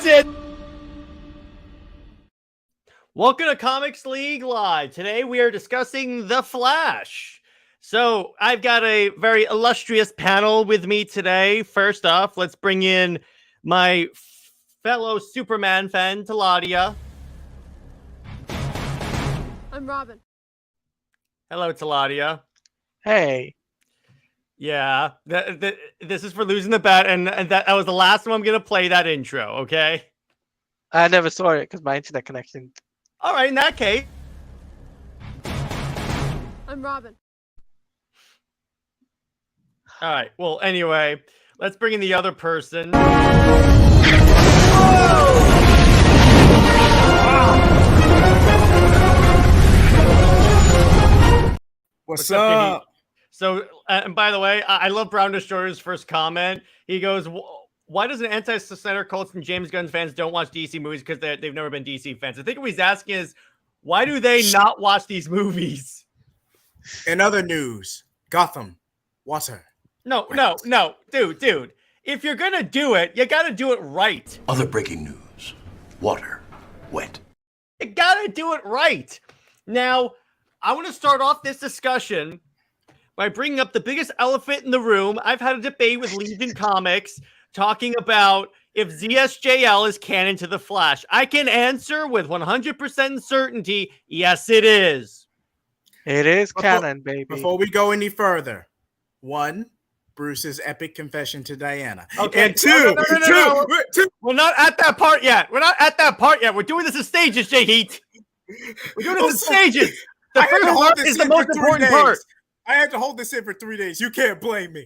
That's it. Welcome to Comics League Live. Today we are discussing The Flash. So I've got a very illustrious panel with me today. First off, let's bring in my fellow Superman fan, Teladia. I'm Robin. Hello, Teladia. Hey. Yeah, this is for losing the bet, and that was the last time I'm going to play that intro, okay? I never saw it because my internet connection. All right, in that case. I'm Robin. All right, well, anyway, let's bring in the other person. What's up? So, and by the way, I love Brown Destroyer's first comment. He goes, why does an anti-Snyder cult and James Gunn fans don't watch DC movies? Because they've never been DC fans. I think what he's asking is, why do they not watch these movies? In other news, Gotham, water. No, dude. If you're going to do it, you got to do it right. Other breaking news, water, wet. You got to do it right. Now, I want to start off this discussion by bringing up the biggest elephant in the room. I've had a debate with Legion Comics talking about if ZSJL is canon to The Flash. I can answer with 100% certainty, yes, it is. It is canon, baby. Before we go any further, one, Bruce's epic confession to Diana. Okay. And two, we're not at that part yet. We're doing this in stages, JJheat. We're doing this in stages. The first part is the most important part. I had to hold this in for 3 days. You can't blame me.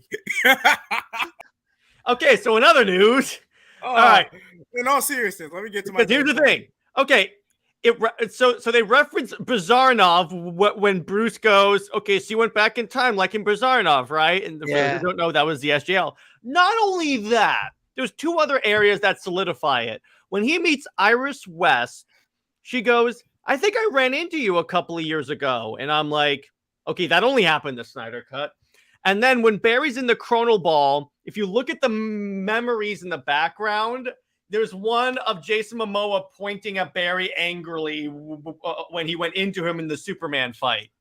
Okay, so in other news, all right. In all seriousness, let me get to my. Because here's the thing. Okay, so they reference Bizarrenov when Bruce goes, okay, so you went back in time like in Bizarrenov, right? And for those who don't know, that was the SGL. Not only that, there's two other areas that solidify it. When he meets Iris West, she goes, I think I ran into you a couple of years ago. And I'm like, okay, that only happened in the Snyder Cut. And then when Barry's in the Chronal Ball, if you look at the memories in the background, there's one of Jason Momoa pointing at Barry angrily when he went into him in the Superman fight.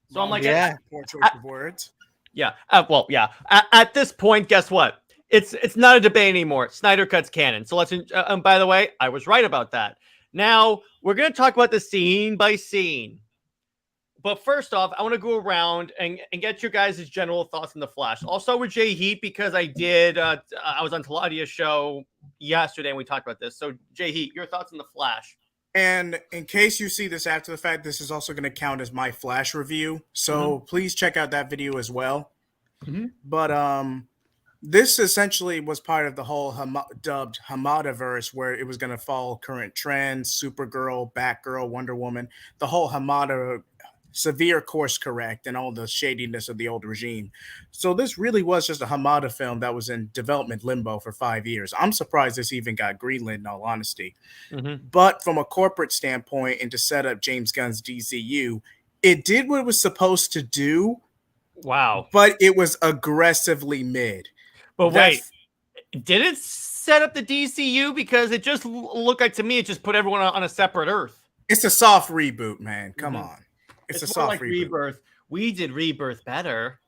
So I'm like, poor choice of words. Yeah. At this point, guess what? It's not a debate anymore. Snyder Cut's canon. So let's. And by the way, I was right about that. Now we're going to talk about the scene by scene. But first off, I want to go around and get your guys' general thoughts on The Flash. I'll start with JJheat because I was on Teladia's show yesterday and we talked about this. So JJheat, your thoughts on The Flash. And in case you see this after the fact, this is also going to count as my Flash review. So please check out that video as well. But this essentially was part of the whole dubbed Hamadaverse, where it was going to follow current trends, Supergirl, Batgirl, Wonder Woman, the whole Hamada severe course correct and all the shadiness of the old regime. So this really was just a Hamada film that was in development limbo for 5 years. I'm surprised this even got greenlit, in all honesty. But from a corporate standpoint and to set up James Gunn's DCU, it did what it was supposed to do. Wow. But it was aggressively mid. But wait, did it set up the DCU? Because it just looked like to me, it just put everyone on a separate Earth. It's a soft reboot, man. Come on. It's a soft like reboot. Rebirth. We did Rebirth better.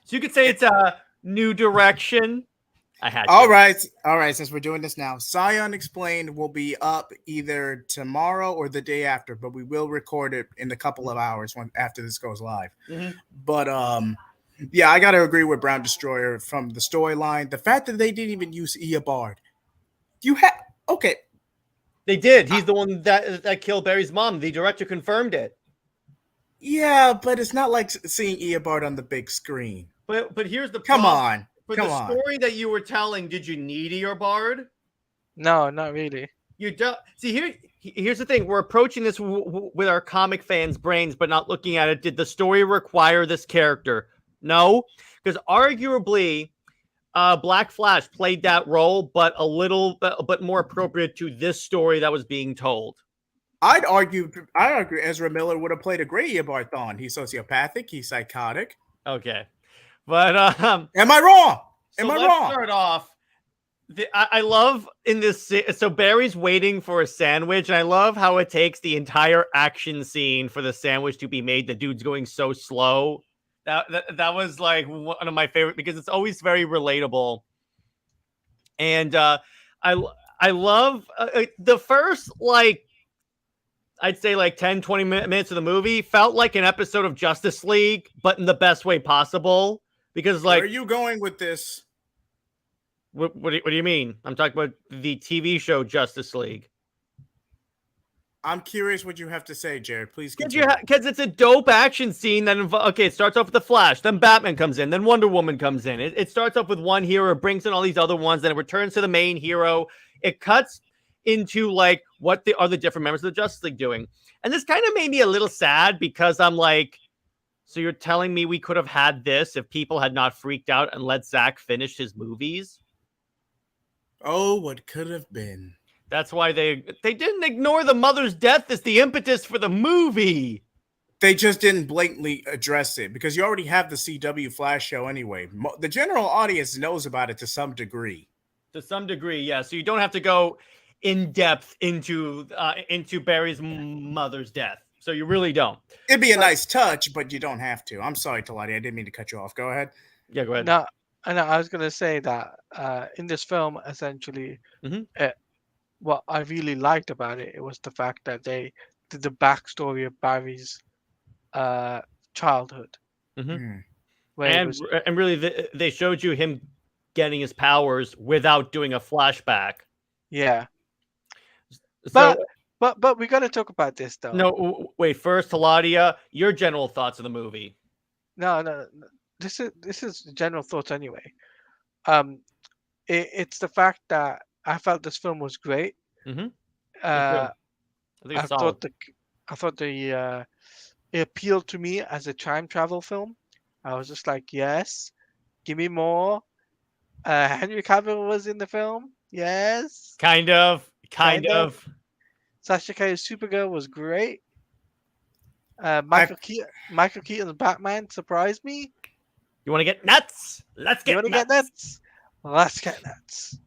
So you could say it's a new direction. I had to. All right. Since we're doing this now, Scion Explained will be up either tomorrow or the day after, but we will record it in a couple of hours after this goes live. But yeah, I got to agree with Brown Destroyer from the storyline. The fact that they didn't even use Eobard. Okay. They did. He's the one that killed Barry's mom. The director confirmed it. Yeah, but it's not like seeing Eobard on the big screen. But here's the Come problem. on. For the story that you were telling, did you need Eobard? No, not really. You don't. See, here's the thing. We're approaching this with our comic fans' brains, but not looking at it. Did the story require this character? No, because arguably, Black Flash played that role, but a little bit more appropriate to this story that was being told. I'd argue Ezra Miller would have played a great Eobard Thawne. He's sociopathic. He's psychotic. Okay. But am I wrong? Let's start off. I love in this. So Barry's waiting for a sandwich, and I love how it takes the entire action scene for the sandwich to be made. The dude's going so slow. That was like one of my favorite because it's always very relatable. And I love the first like I'd say like 10, 20 minutes of the movie felt like an episode of Justice League, but in the best way possible. Because like, where are you going with this? What do you mean? I'm talking about the TV show Justice League. I'm curious what you have to say, Jared. Please continue. Because it's a dope action scene that okay, it starts off with the Flash, then Batman comes in, then Wonder Woman comes in. It starts off with one hero, brings in all these other ones, then it returns to the main hero. It cuts into like what are the different members of the Justice League doing. And this kind of made me a little sad because I'm like, so you're telling me we could have had this if people had not freaked out and let Zack finish his movies? Oh, what could have been. That's why they didn't ignore the mother's death as the impetus for the movie. They just didn't blatantly address it because you already have the CW Flash show anyway. The general audience knows about it to some degree. To some degree, yeah. So you don't have to go in depth into Barry's mother's death. So you really don't. It'd be a nice touch, but you don't have to. I'm sorry, Teladia. I didn't mean to cut you off. Go ahead. Yeah, go ahead. No, I was gonna say that in this film, essentially, what I really liked about it was the fact that they did the backstory of Barry's childhood. And really, they showed you him getting his powers without doing a flashback. Yeah. So, but we got to talk about this though. No, wait. First, Teladia, your general thoughts of the movie. No. This is general thoughts anyway. It's the fact that I felt this film was great. I thought it appealed to me as a time travel film. I was just like, yes, give me more. Henry Cavill was in the film. Yes. Kind of. Sasha Care's Supergirl was great. Michael Keaton's Batman surprised me. You want to get nuts? Let's get nuts. Let's get nuts.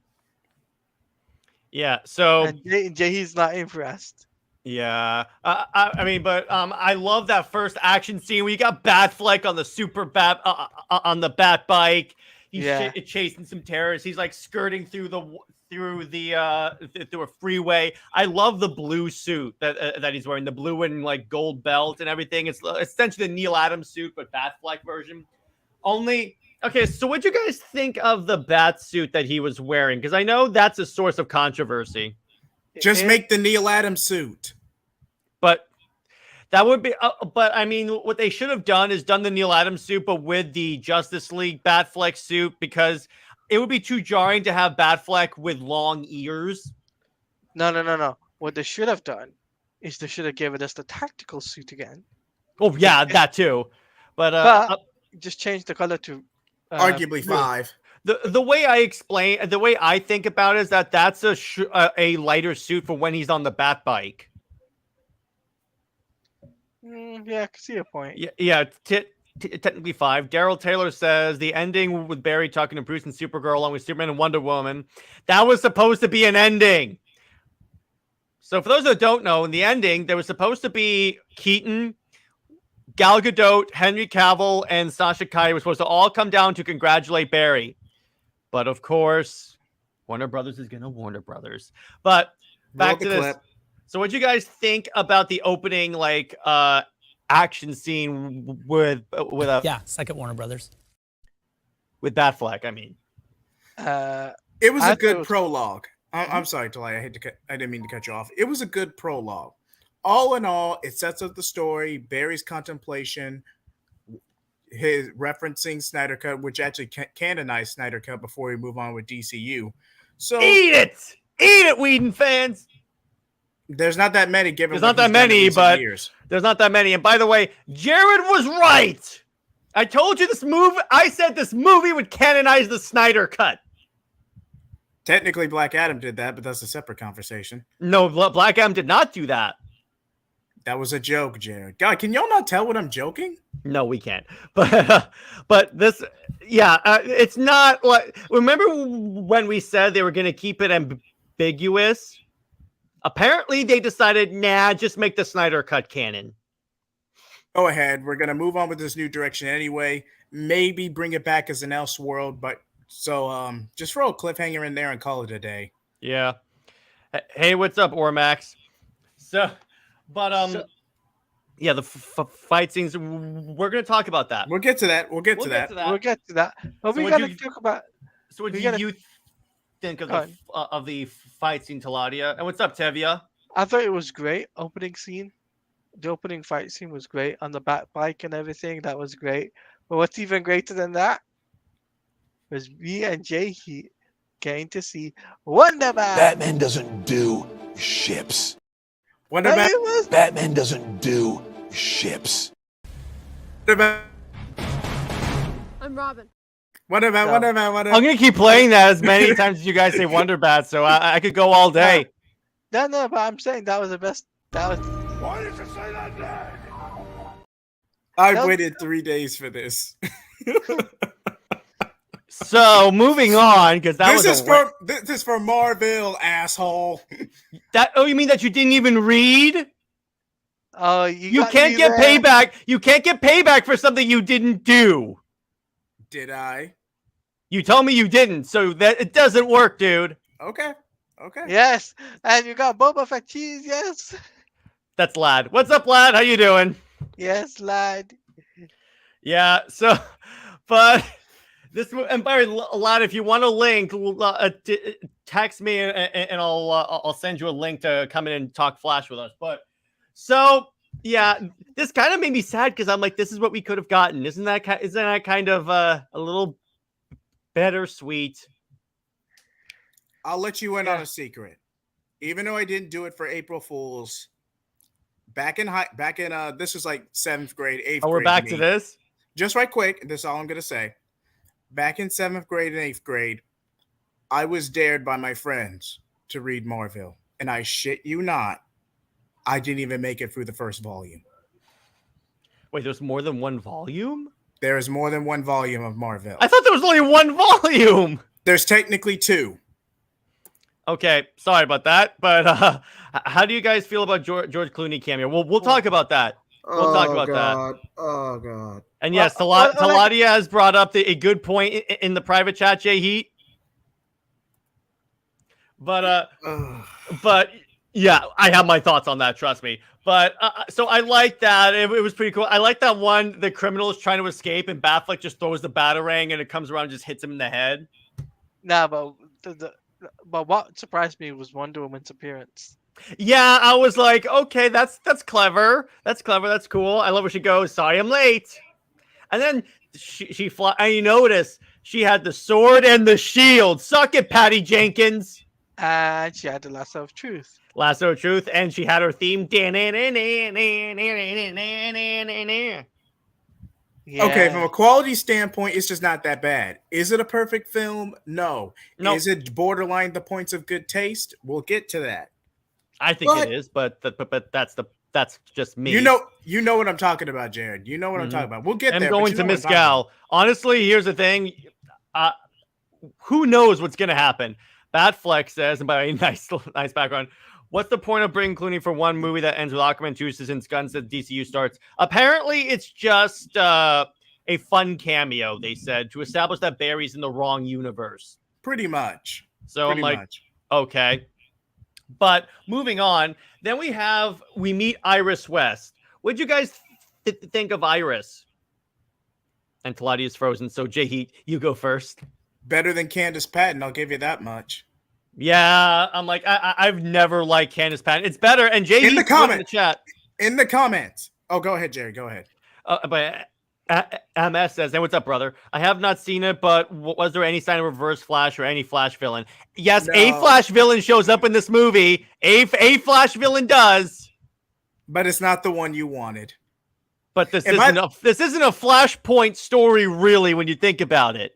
Yeah. So and JJheat's not impressed. Yeah. I mean, but I love that first action scene where you got Batfleck on the super bat on the bat bike. He's chasing some terrorists. He's like skirting through a freeway. I love the blue suit that he's wearing, the blue and like gold belt and everything. It's essentially the Neil Adams suit, but Batfleck version. Okay, so what'd you guys think of the bat suit that he was wearing? Because I know that's a source of controversy. Just make the Neil Adams suit. But that would be. But I mean, what they should have done is done the Neil Adams suit, but with the Justice League Batfleck suit, because it would be too jarring to have Batfleck with long ears. No. What they should have done is they should have given us the tactical suit again. Oh yeah, that too. But just change the color to arguably 5. The way I think about it is that's a lighter suit for when he's on the bat bike. Yeah, I can see a point. Yeah. Technically 5. Daryl Taylor says the ending with Barry talking to Bruce and Supergirl along with Superman and Wonder Woman, that was supposed to be an ending. So for those that don't know, in the ending, there was supposed to be Keaton, Gal Gadot, Henry Cavill, and Sasha Calle were supposed to all come down to congratulate Barry. But of course, Warner Brothers is going to Warner Brothers. But back to this. Clip. So what do you guys think about the opening, like, action scene with second Warner Brothers. With Batfleck, I mean. It was a good prologue. I'm sorry, Teladia. I didn't mean to cut you off. It was a good prologue. All in all, it sets up the story, Barry's contemplation, his referencing Snyder Cut, which actually canonized Snyder Cut before we move on with DCU. So eat it, Whedon fans. There's not that many. There's not that many, but there's not that many. And by the way, Jared was right. I told you this movie. I said this movie would canonize the Snyder Cut. Technically, Black Adam did that, but that's a separate conversation. No, Black Adam did not do that. That was a joke, Jared. God, can y'all not tell when I'm joking? No, we can't. But this, yeah, it's not like. Remember when we said they were going to keep it ambiguous? Apparently, they decided, nah, just make the Snyder Cut canon. Go ahead. We're going to move on with this new direction anyway. Maybe bring it back as an Elseworld, but so just throw a cliffhanger in there and call it a day. Yeah. Hey, what's up, Ormax? Yeah, the fight scenes. We're gonna talk about that. We'll get to that. We'll get to that. But we gotta talk about. So, what do you think of the fight scene, Teladia? And what's up, Tevia? I thought it was great. Opening scene, the opening fight scene was great on the back bike and everything. That was great. But what's even greater than that was me and JJheat getting to see Wonder Man. Batman doesn't do ships. Batman doesn't do ships. I'm Robin. Wonder Man. I'm gonna keep playing that as many times as you guys say Wonder Bat, so I could go all day. No, but I'm saying that was the best. Why did you say that, Dad? I waited 3 days for this. So moving on, because this is for Marvel, asshole. You mean that you didn't even read? Oh, you can't get payback. You can't get payback for something you didn't do. Did I? You told me you didn't, so that it doesn't work, dude. Okay. Yes, and you got Boba Fett cheese. Yes. That's Lad. What's up, Lad? How you doing? Yes, Lad. Yeah. So, but. This and by the way, Lad, if you want a link, text me and I'll send you a link to come in and talk Flash with us. But so yeah, this kind of made me sad because I'm like, this is what we could have gotten. Isn't that kind of a little bittersweet? I'll let you in on a secret. Even though I didn't do it for April Fools, back in this was like 7th grade, 8th grade. Oh, we're back to this. Just right quick. This is all I'm gonna say. Back in 7th grade and 8th grade, I was dared by my friends to read Marvel. And I shit you not, I didn't even make it through the first volume. Wait, there's more than one volume? There is more than one volume of Marvel. I thought there was only one volume. There's technically 2. Okay, sorry about that. But how do you guys feel about George Clooney cameo? We'll talk about that. We'll talk about that. Oh, God. And yes, Teladia has brought up a good point in the private chat, JJheat. But yeah, I have my thoughts on that, trust me. But so I like that. It was pretty cool. I like that one. The criminal is trying to escape, and Batfleck just throws the batarang, and it comes around and just hits him in the head. Nah, but what surprised me was Wonder Woman's appearance. Yeah, I was like, okay, that's clever. That's clever. That's cool. I love where she goes. Sorry, I'm late. And then she fly. And you notice she had the sword and the shield. Suck it, Patty Jenkins. And she had the lasso of truth. Lasso of truth, and she had her theme. Yeah. Okay, from a quality standpoint, it's just not that bad. Is it a perfect film? No. Nope. Is it borderline the points of good taste? We'll get to that. I think it is, but that's just me. You know what I'm talking about, Jared. You know what I'm talking about. We'll get there. I'm going to Miss Gal. Honestly, here's the thing. Who knows what's going to happen? Batfleck says, and by a nice background, what's the point of bringing Clooney for one movie that ends with Aquaman 2 since Gunn's the DCU starts? Apparently, it's just a fun cameo, they said, to establish that Barry's in the wrong universe. Pretty much. So I'm like, okay. But moving on, then we meet Iris West. What'd you guys think of Iris? And Teladia's frozen, so JJheat, you go first. Better than Candace Patton, I'll give you that much. Yeah, I'm like, I've never liked Candace Patton. It's better, and JJheat in the chat. In the comments. Oh, go ahead, Jerry. Go ahead. But MS says, "Hey, what's up, brother? I have not seen it, but was there any sign of Reverse Flash or any Flash villain?" Yes, no. A Flash villain shows up in this movie. A Flash villain does, but it's not the one you wanted. But this isn't a Flashpoint story, really, when you think about it.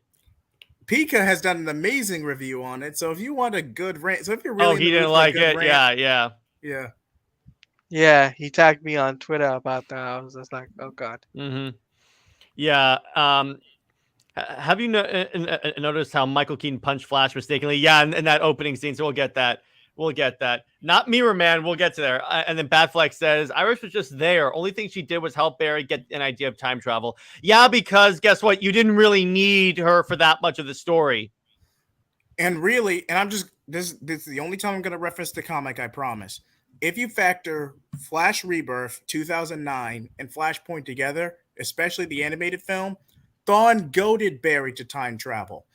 Pika has done an amazing review on it, so if you want a good rant, so if you're really he didn't like it, rant, yeah. Yeah, he tagged me on Twitter about that. I was just like, oh god. Yeah. Have you noticed how Michael Keaton punched Flash mistakenly? Yeah, in that opening scene. So we'll get that. We'll get that. Not Mirror Man. We'll get to there. And then Batfleck says, Iris was just there. Only thing she did was help Barry get an idea of time travel. Yeah, because guess what? You didn't really need her for that much of the story. And really, and I'm just, this is the only time I'm going to reference the comic, I promise. If you factor Flash Rebirth 2009 and Flashpoint together, especially the animated film, Thawne goaded Barry to time travel.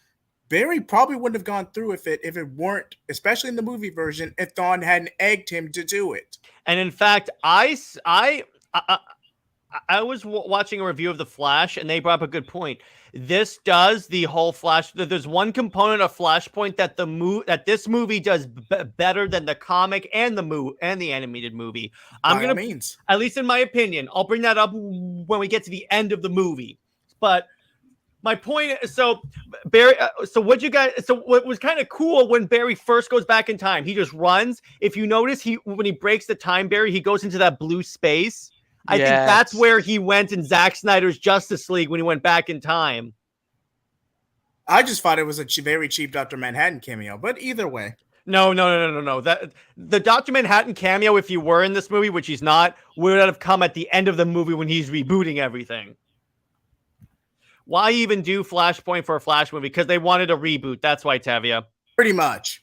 Barry probably wouldn't have gone through if it weren't, especially in the movie version, if Thawne hadn't egged him to do it. And in fact, I was watching a review of The Flash, and they brought up a good point. This does the whole Flash. There's one component of Flashpoint that this movie does better than the comic and the animated movie. At least in my opinion, I'll bring that up when we get to the end of the movie. But my point is, so Barry, what was kind of cool when Barry first goes back in time, he just runs. If you notice, when he breaks the time barrier, he goes into that blue space. I think that's where he went in Zack Snyder's Justice League when he went back in time. I just thought it was a very cheap Dr. Manhattan cameo, but either way. No. That the Dr. Manhattan cameo, if he were in this movie, which he's not, would have come at the end of the movie when he's rebooting everything. Why even do Flashpoint for a Flash movie? Because they wanted a reboot. That's why, Tavia. Pretty much.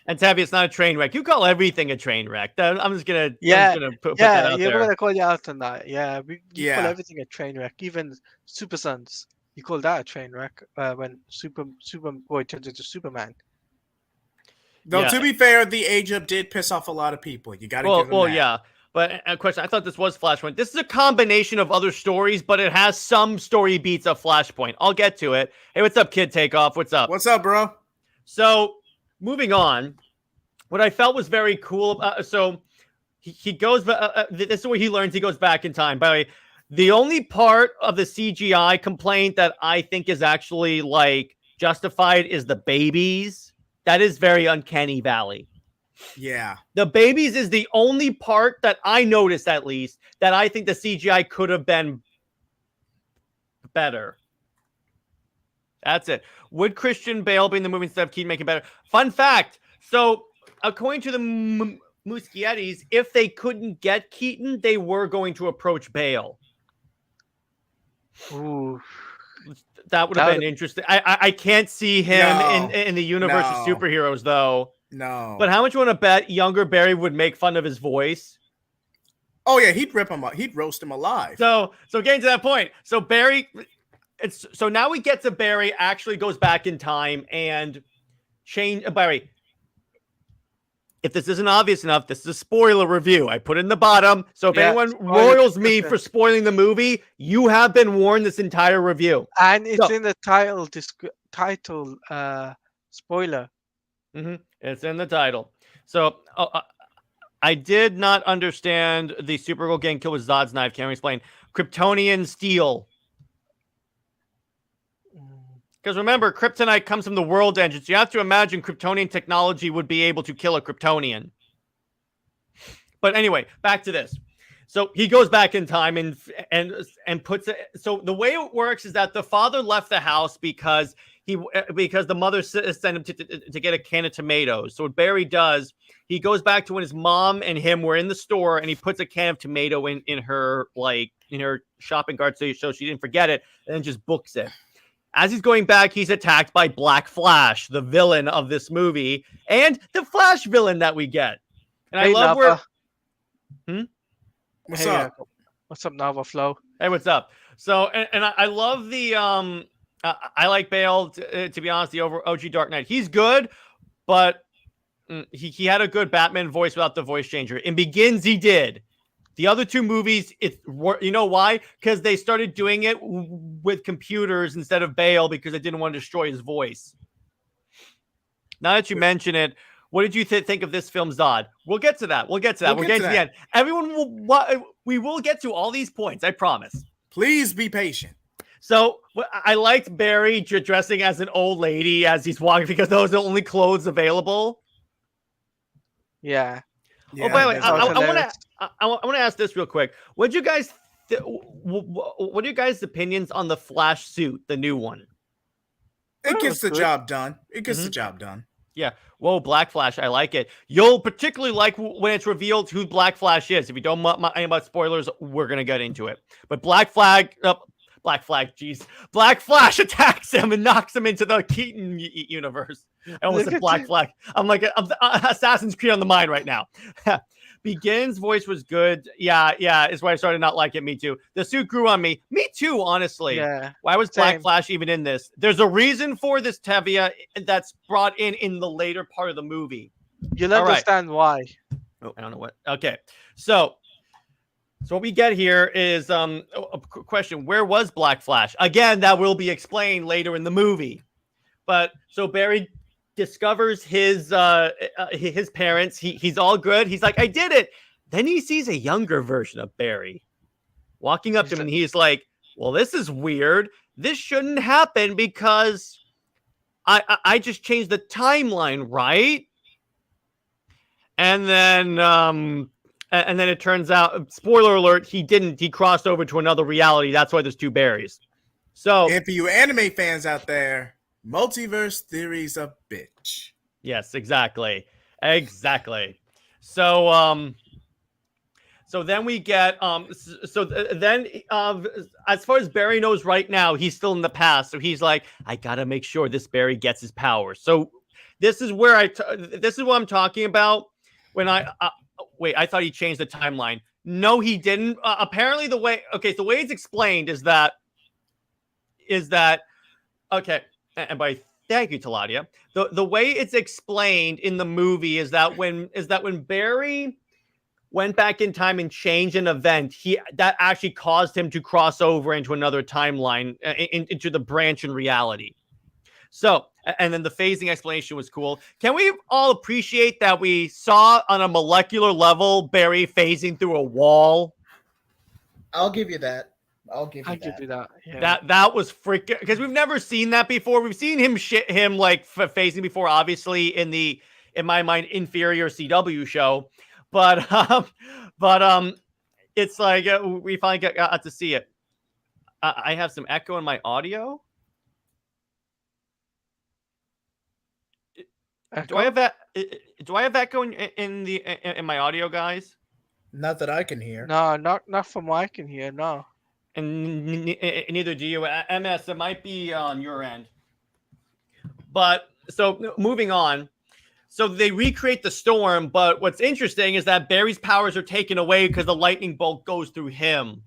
And Tavia, it's not a train wreck. You call everything a train wreck. I'm just gonna put that out there. You're gonna call you out on that. Yeah, you call everything a train wreck. Even Super Sons, you call that a train wreck when Superboy turns into Superman. Though to be fair, the age up did piss off a lot of people. You got to give them that. Yeah. But a question, I thought this was Flashpoint. This is a combination of other stories, but it has some story beats of Flashpoint. I'll get to it. Hey, what's up, Kid Takeoff? What's up? What's up, bro? So, moving on, what I felt was very cool. So, he goes, this is where he learns he goes back in time. By the way, the only part of the CGI complaint that I think is actually, justified is the babies. That is very Uncanny Valley. Yeah. The babies is the only part that I noticed, at least, that I think the CGI could have been better. That's it. Would Christian Bale be in the movie instead of Keaton make it better? Fun fact. So, according to the Muschiettis, if they couldn't get Keaton, they were going to approach Bale. Ooh. That would have been interesting. I can't see him in the universe of superheroes, though. No. But how much you want to bet younger Barry would make fun of his voice? Oh, yeah, he'd rip him up. He'd roast him alive. So getting to that point. So Barry, so now we get to Barry actually goes back in time and change Barry. If this isn't obvious enough, this is a spoiler review. I put it in the bottom. So if anyone royals me for spoiling the movie, you have been warned this entire review. And it's in the title spoiler. Mm-hmm. It's in the title. So I did not understand the Supergirl getting killed with Zod's knife. Can we explain? Kryptonian steel. Because remember, kryptonite comes from the world engines. You have to imagine Kryptonian technology would be able to kill a Kryptonian. But anyway, back to this. So he goes back in time and puts it. So the way it works is that the father left the house because the mother sent him to get a can of tomatoes. So what Barry does, he goes back to when his mom and him were in the store, and he puts a can of tomato in her shopping cart so she didn't forget it, and then just books it. As he's going back, he's attacked by Black Flash, the villain of this movie, and the Flash villain that we get. And I love where. What's up? What's up, Nava Flow? Hey, what's up? So, and I love the I like Bale. To be honest, the OG Dark Knight, he's good, but he had a good Batman voice without the voice changer. In Begins, he did. The other two movies, you know why? Because they started doing it with computers instead of Bale because they didn't want to destroy his voice. Now that you mention it, what did you think of this film, Zod? We'll get to that. We'll get to the end. Everyone we will get to all these points, I promise. Please be patient. So I liked Barry dressing as an old lady as he's walking because those are the only clothes available. Yeah. Yeah, by the way, I want to ask this real quick. What do you guys opinions on the Flash suit, the new one? It gets the job done. It gets the job done. Yeah. Whoa, Black Flash. I like it. You'll particularly like when it's revealed who Black Flash is. If you don't mind about spoilers, we're going to get into it. But Black Flash, attacks him and knocks him into the Keaton universe. I almost said Black Flag. I'm like, Assassin's Creed on the mind right now. Begins voice was good. Yeah. Is why I started not liking it. Me too. The suit grew on me. Me too, honestly. Yeah. Why was Black Flash even in this? There's a reason for this, Tevia, that's brought in the later part of the movie. You'll understand why. Oh, I don't know what. Okay. So what we get here is a question. Where was Black Flash? Again, that will be explained later in the movie. But so Barry discovers his parents. He's all good. He's like, I did it. Then he sees a younger version of Barry walking up to him, and he's like, well, this is weird. This shouldn't happen because I just changed the timeline, right? And then it turns out, spoiler alert, he didn't. He crossed over to another reality. That's why there's two Barrys. So if you anime fans out there, multiverse theory's a bitch. Yes, exactly. So then we get as far as Barry knows right now, he's still in the past. So he's like, I gotta make sure this Barry gets his powers. So this is where this is what I'm talking about. When I thought he changed the timeline. No, he didn't. Apparently, the way it's explained is that okay. And by thank you, Teladia. The way it's explained in the movie is that when Barry went back in time and changed an event, that actually caused him to cross over into another timeline, into the branch in reality. So, and then the phasing explanation was cool. Can we all appreciate that we saw on a molecular level Barry phasing through a wall? I'll give you that. I'll give you that. Yeah. That was freaking, because we've never seen that before. We've seen him like phasing before, obviously in my mind, inferior CW show, but it's like we finally got to see it. I have some echo in my audio. Do I have that? Do I have echo in my audio, guys? Not that I can hear. No, not from what I can hear. No. And neither do you. MS, it might be on your end. But so moving on. So they recreate the storm, but what's interesting is that Barry's powers are taken away because the lightning bolt goes through him.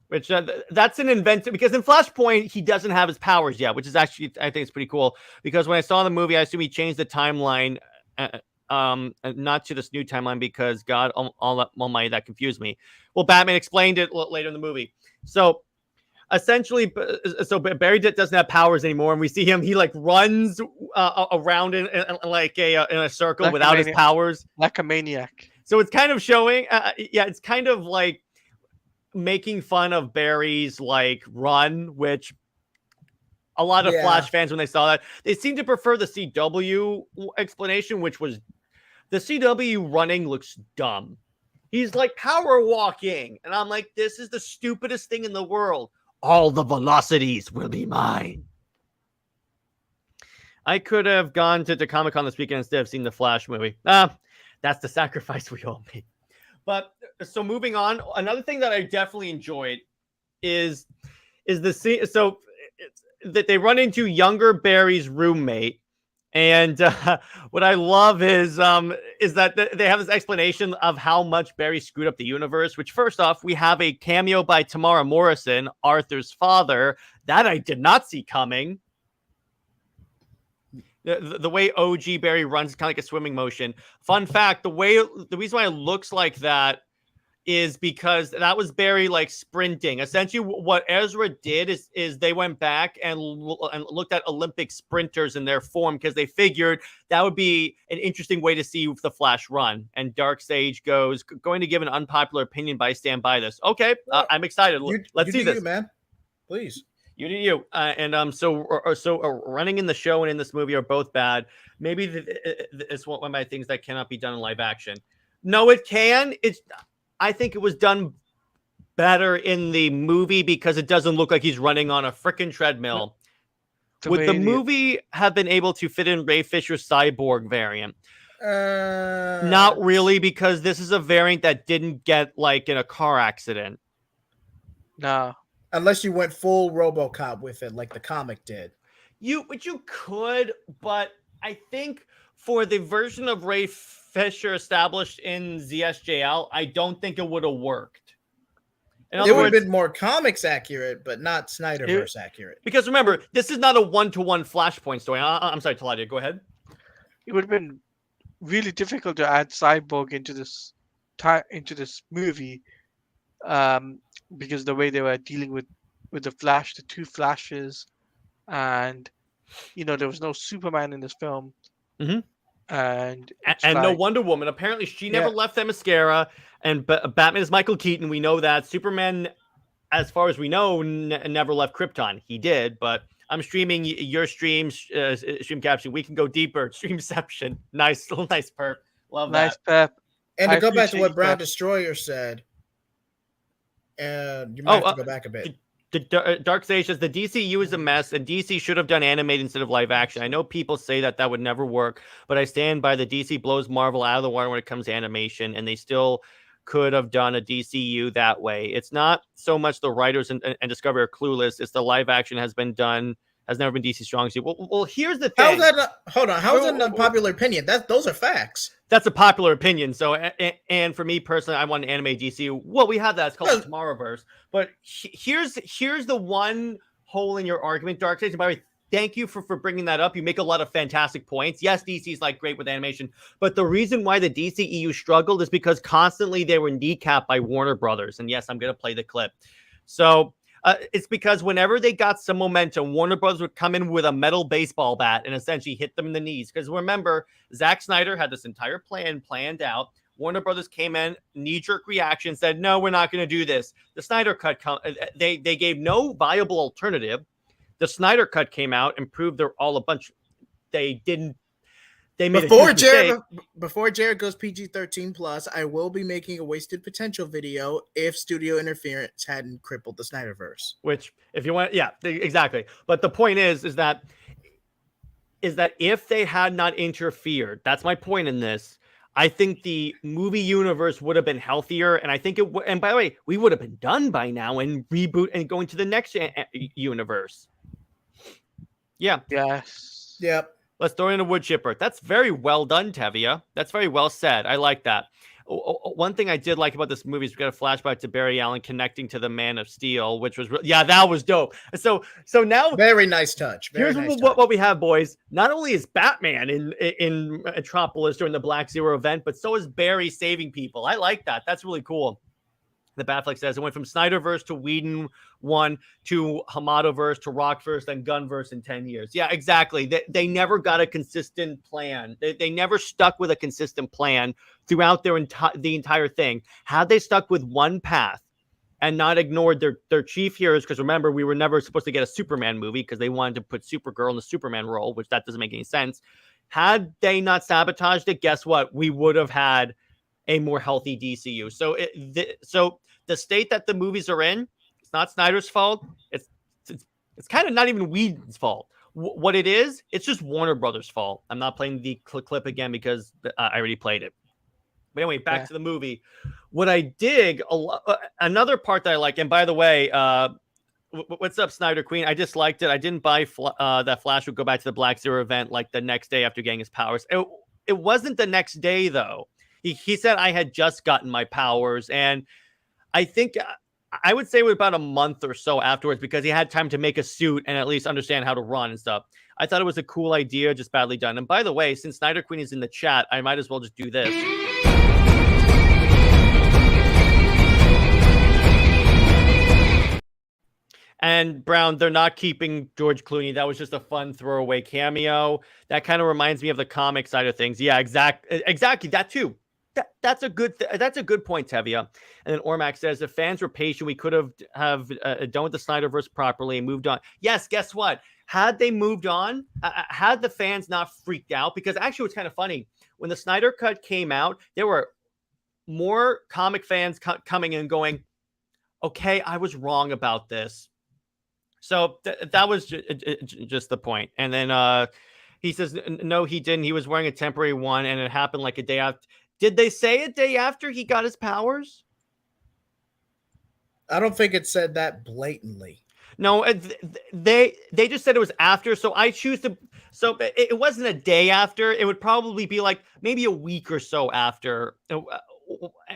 Which that's an invention, because in Flashpoint, he doesn't have his powers yet, which is actually, I think it's pretty cool. Because when I saw the movie, I assume he changed the timeline, not to this new timeline, because God Almighty, that confused me. Well, Batman explained it later in the movie. So essentially, Barry doesn't have powers anymore, and we see him. He like runs around in a circle like without his powers, like a maniac. So it's kind of showing, it's kind of like making fun of Barry's like run, which a lot of Flash fans, when they saw that, they seem to prefer the CW explanation, which was the CW running looks dumb. He's like power walking, and I'm like, this is the stupidest thing in the world. All the velocities will be mine. I could have gone to Comic-Con this weekend instead of seeing the Flash movie. That's the sacrifice we all make. But so moving on, another thing that I definitely enjoyed is the scene. So that they run into younger Barry's roommate, and what I love is that they have this explanation of how much Barry screwed up the universe. Which, first off, we have a cameo by Tamara Morrison, Arthur's father, that I did not see coming. The way OG Barry runs is kind of like a swimming motion. Fun fact, the reason why it looks like that is because that was Barry like sprinting. Essentially, what Ezra did is they went back and looked at Olympic sprinters in their form, because they figured that would be an interesting way to see the Flash run. And Darkseid going to give an unpopular opinion, but I stand by this. Okay, I'm excited. Let's see this, man. Please. You do you. So running in the show and in this movie are both bad. Maybe it's one of my things that cannot be done in live action. No, it can. I think it was done better in the movie because it doesn't look like he's running on a freaking treadmill. Would the movie have been able to fit in Ray Fisher's cyborg variant? Not really, because this is a variant that didn't get like in a car accident. No. Unless you went full RoboCop with it, like the comic did. You could, but I think for the version of Ray Fisher established in ZSJL, I don't think it would have worked. It would have been more comics accurate, but not Snyderverse accurate. Because remember, this is not a one-to-one Flashpoint story. I'm sorry, Teladia, go ahead. It would have been really difficult to add Cyborg into this movie, because the way they were dealing with the Flash, the two Flashes, and there was no Superman in this film. Mm-hmm. And no Wonder Woman. Apparently, she never left Themyscira, and Batman is Michael Keaton. We know that. Superman, as far as we know, never left Krypton. He did, but I'm streaming your stream caption. We can go deeper. Streamception. Nice perp. Love that. Nice perp. And to go back to what Brown Destroyer said, and you might have to go back a bit. Dark Sage says the DCU is a mess, and DC should have done animated instead of live action. I know people say that would never work, but I stand by the DC blows Marvel out of the water when it comes to animation, and they still could have done a DCU that way. It's not so much the writers and Discovery are clueless. It's the live action has never been DC's strong suit. Well, here's the thing. How's that? Hold on. How's that an unpopular opinion? Those are facts. That's a popular opinion. So, and for me personally, I want an anime DCU. Well, we have that. It's called the Tomorrowverse. But here's the one hole in your argument, Darkseid. And by the way, thank you for bringing that up. You make a lot of fantastic points. Yes, DC's like great with animation, but the reason why the DCEU struggled is because constantly they were kneecapped by Warner Brothers. And yes, I'm going to play the clip. So it's because whenever they got some momentum, Warner Brothers would come in with a metal baseball bat and essentially hit them in the knees. Because remember, Zack Snyder had this entire plan planned out. Warner Brothers came in, knee-jerk reaction, said, no, we're not going to do this. The Snyder Cut, they gave no viable alternative. The Snyder Cut came out and proved they're all a bunch. They didn't. They made before Jared goes PG-13 plus, I will be making a wasted potential video if studio interference hadn't crippled the Snyderverse. Which, if you want, yeah, exactly. But the point is that if they had not interfered, that's my point in this. I think the movie universe would have been healthier, and I think it. And by the way, we would have been done by now and reboot and going to the next universe. Yeah. Yes. Yep. Let's throw in a wood chipper. That's very well done, Tevia. That's very well said. I like that. One thing I did like about this movie is we got a flashback to Barry Allen connecting to the Man of Steel, which was that was dope. So now very nice touch. Here's what we have, boys. Not only is Batman in Metropolis during the Black Zero event, but so is Barry saving people. I like that. That's really cool. The Batfleck says it went from Snyderverse to Whedon 1 to Hamatoverse to Rockverse, then Gunverse in 10 years. Yeah, exactly. They never got a consistent plan. They never stuck with a consistent plan throughout the entire thing. Had they stuck with one path and not ignored their chief heroes, because remember, we were never supposed to get a Superman movie because they wanted to put Supergirl in the Superman role, which that doesn't make any sense. Had they not sabotaged it, guess what? We would have had a more healthy DCU. So the state that the movies are in, it's not Snyder's fault. It's kind of not even Whedon's fault. What it is, it's just Warner Brothers' fault. I'm not playing the clip again because I already played it. But anyway, back to the movie. What I dig, another part that I like, and by the way, what's up, SnyderQueen? I just liked it. I didn't buy that Flash would go back to the Black Zero event like the next day after getting his powers. It wasn't the next day, though. He said I had just gotten my powers, and I think I would say it was about a month or so afterwards because he had time to make a suit and at least understand how to run and stuff. I thought it was a cool idea, just badly done. And by the way, since SnyderQueen is in the chat, I might as well just do this. And Brown, they're not keeping George Clooney. That was just a fun throwaway cameo. That kind of reminds me of the comic side of things. Yeah, exactly. That too. that's a good point, Tevia. And then Ormac says, if fans were patient, we could have done with the Snyderverse properly and moved on. Yes, guess what? Had they moved on, had the fans not freaked out, because actually it's kind of funny. When the Snyder Cut came out, there were more comic fans coming in going, okay, I was wrong about this. So that was just the point. And then he says, no, he didn't. He was wearing a temporary one, and it happened like a day after. Did they say a day after he got his powers? I don't think it said that blatantly. No, they just said it was after. So I choose to. So it wasn't a day after. It would probably be like maybe a week or so after.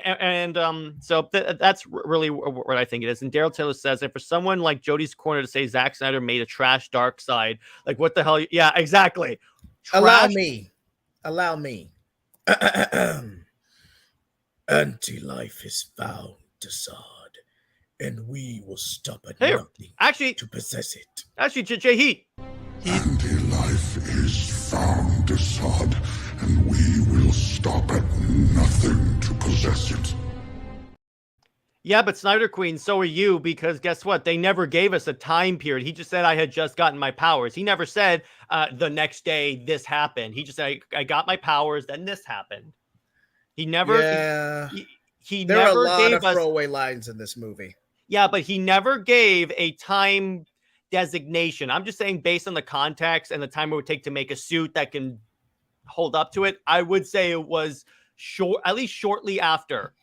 And so that's really what I think it is. And Daryl Taylor says, and for someone like Jody's Corner to say Zack Snyder made a trash Dark Side, like what the hell? Yeah, exactly. Allow me. Anti-life is found, Desaad, and we will stop at nothing to possess it. Actually, JJheat. Anti-life is found, Desaad, and we will stop at nothing to possess it. Yeah, but SnyderQueen, so are you, because guess what? They never gave us a time period. He just said I had just gotten my powers. He never said the next day this happened. He just said I got my powers, then this happened. He never. Yeah. He there never are a lot gave of throwaway lines in this movie. Yeah, but he never gave a time designation. I'm just saying, based on the context and the time it would take to make a suit that can hold up to it, I would say it was short, at least shortly after.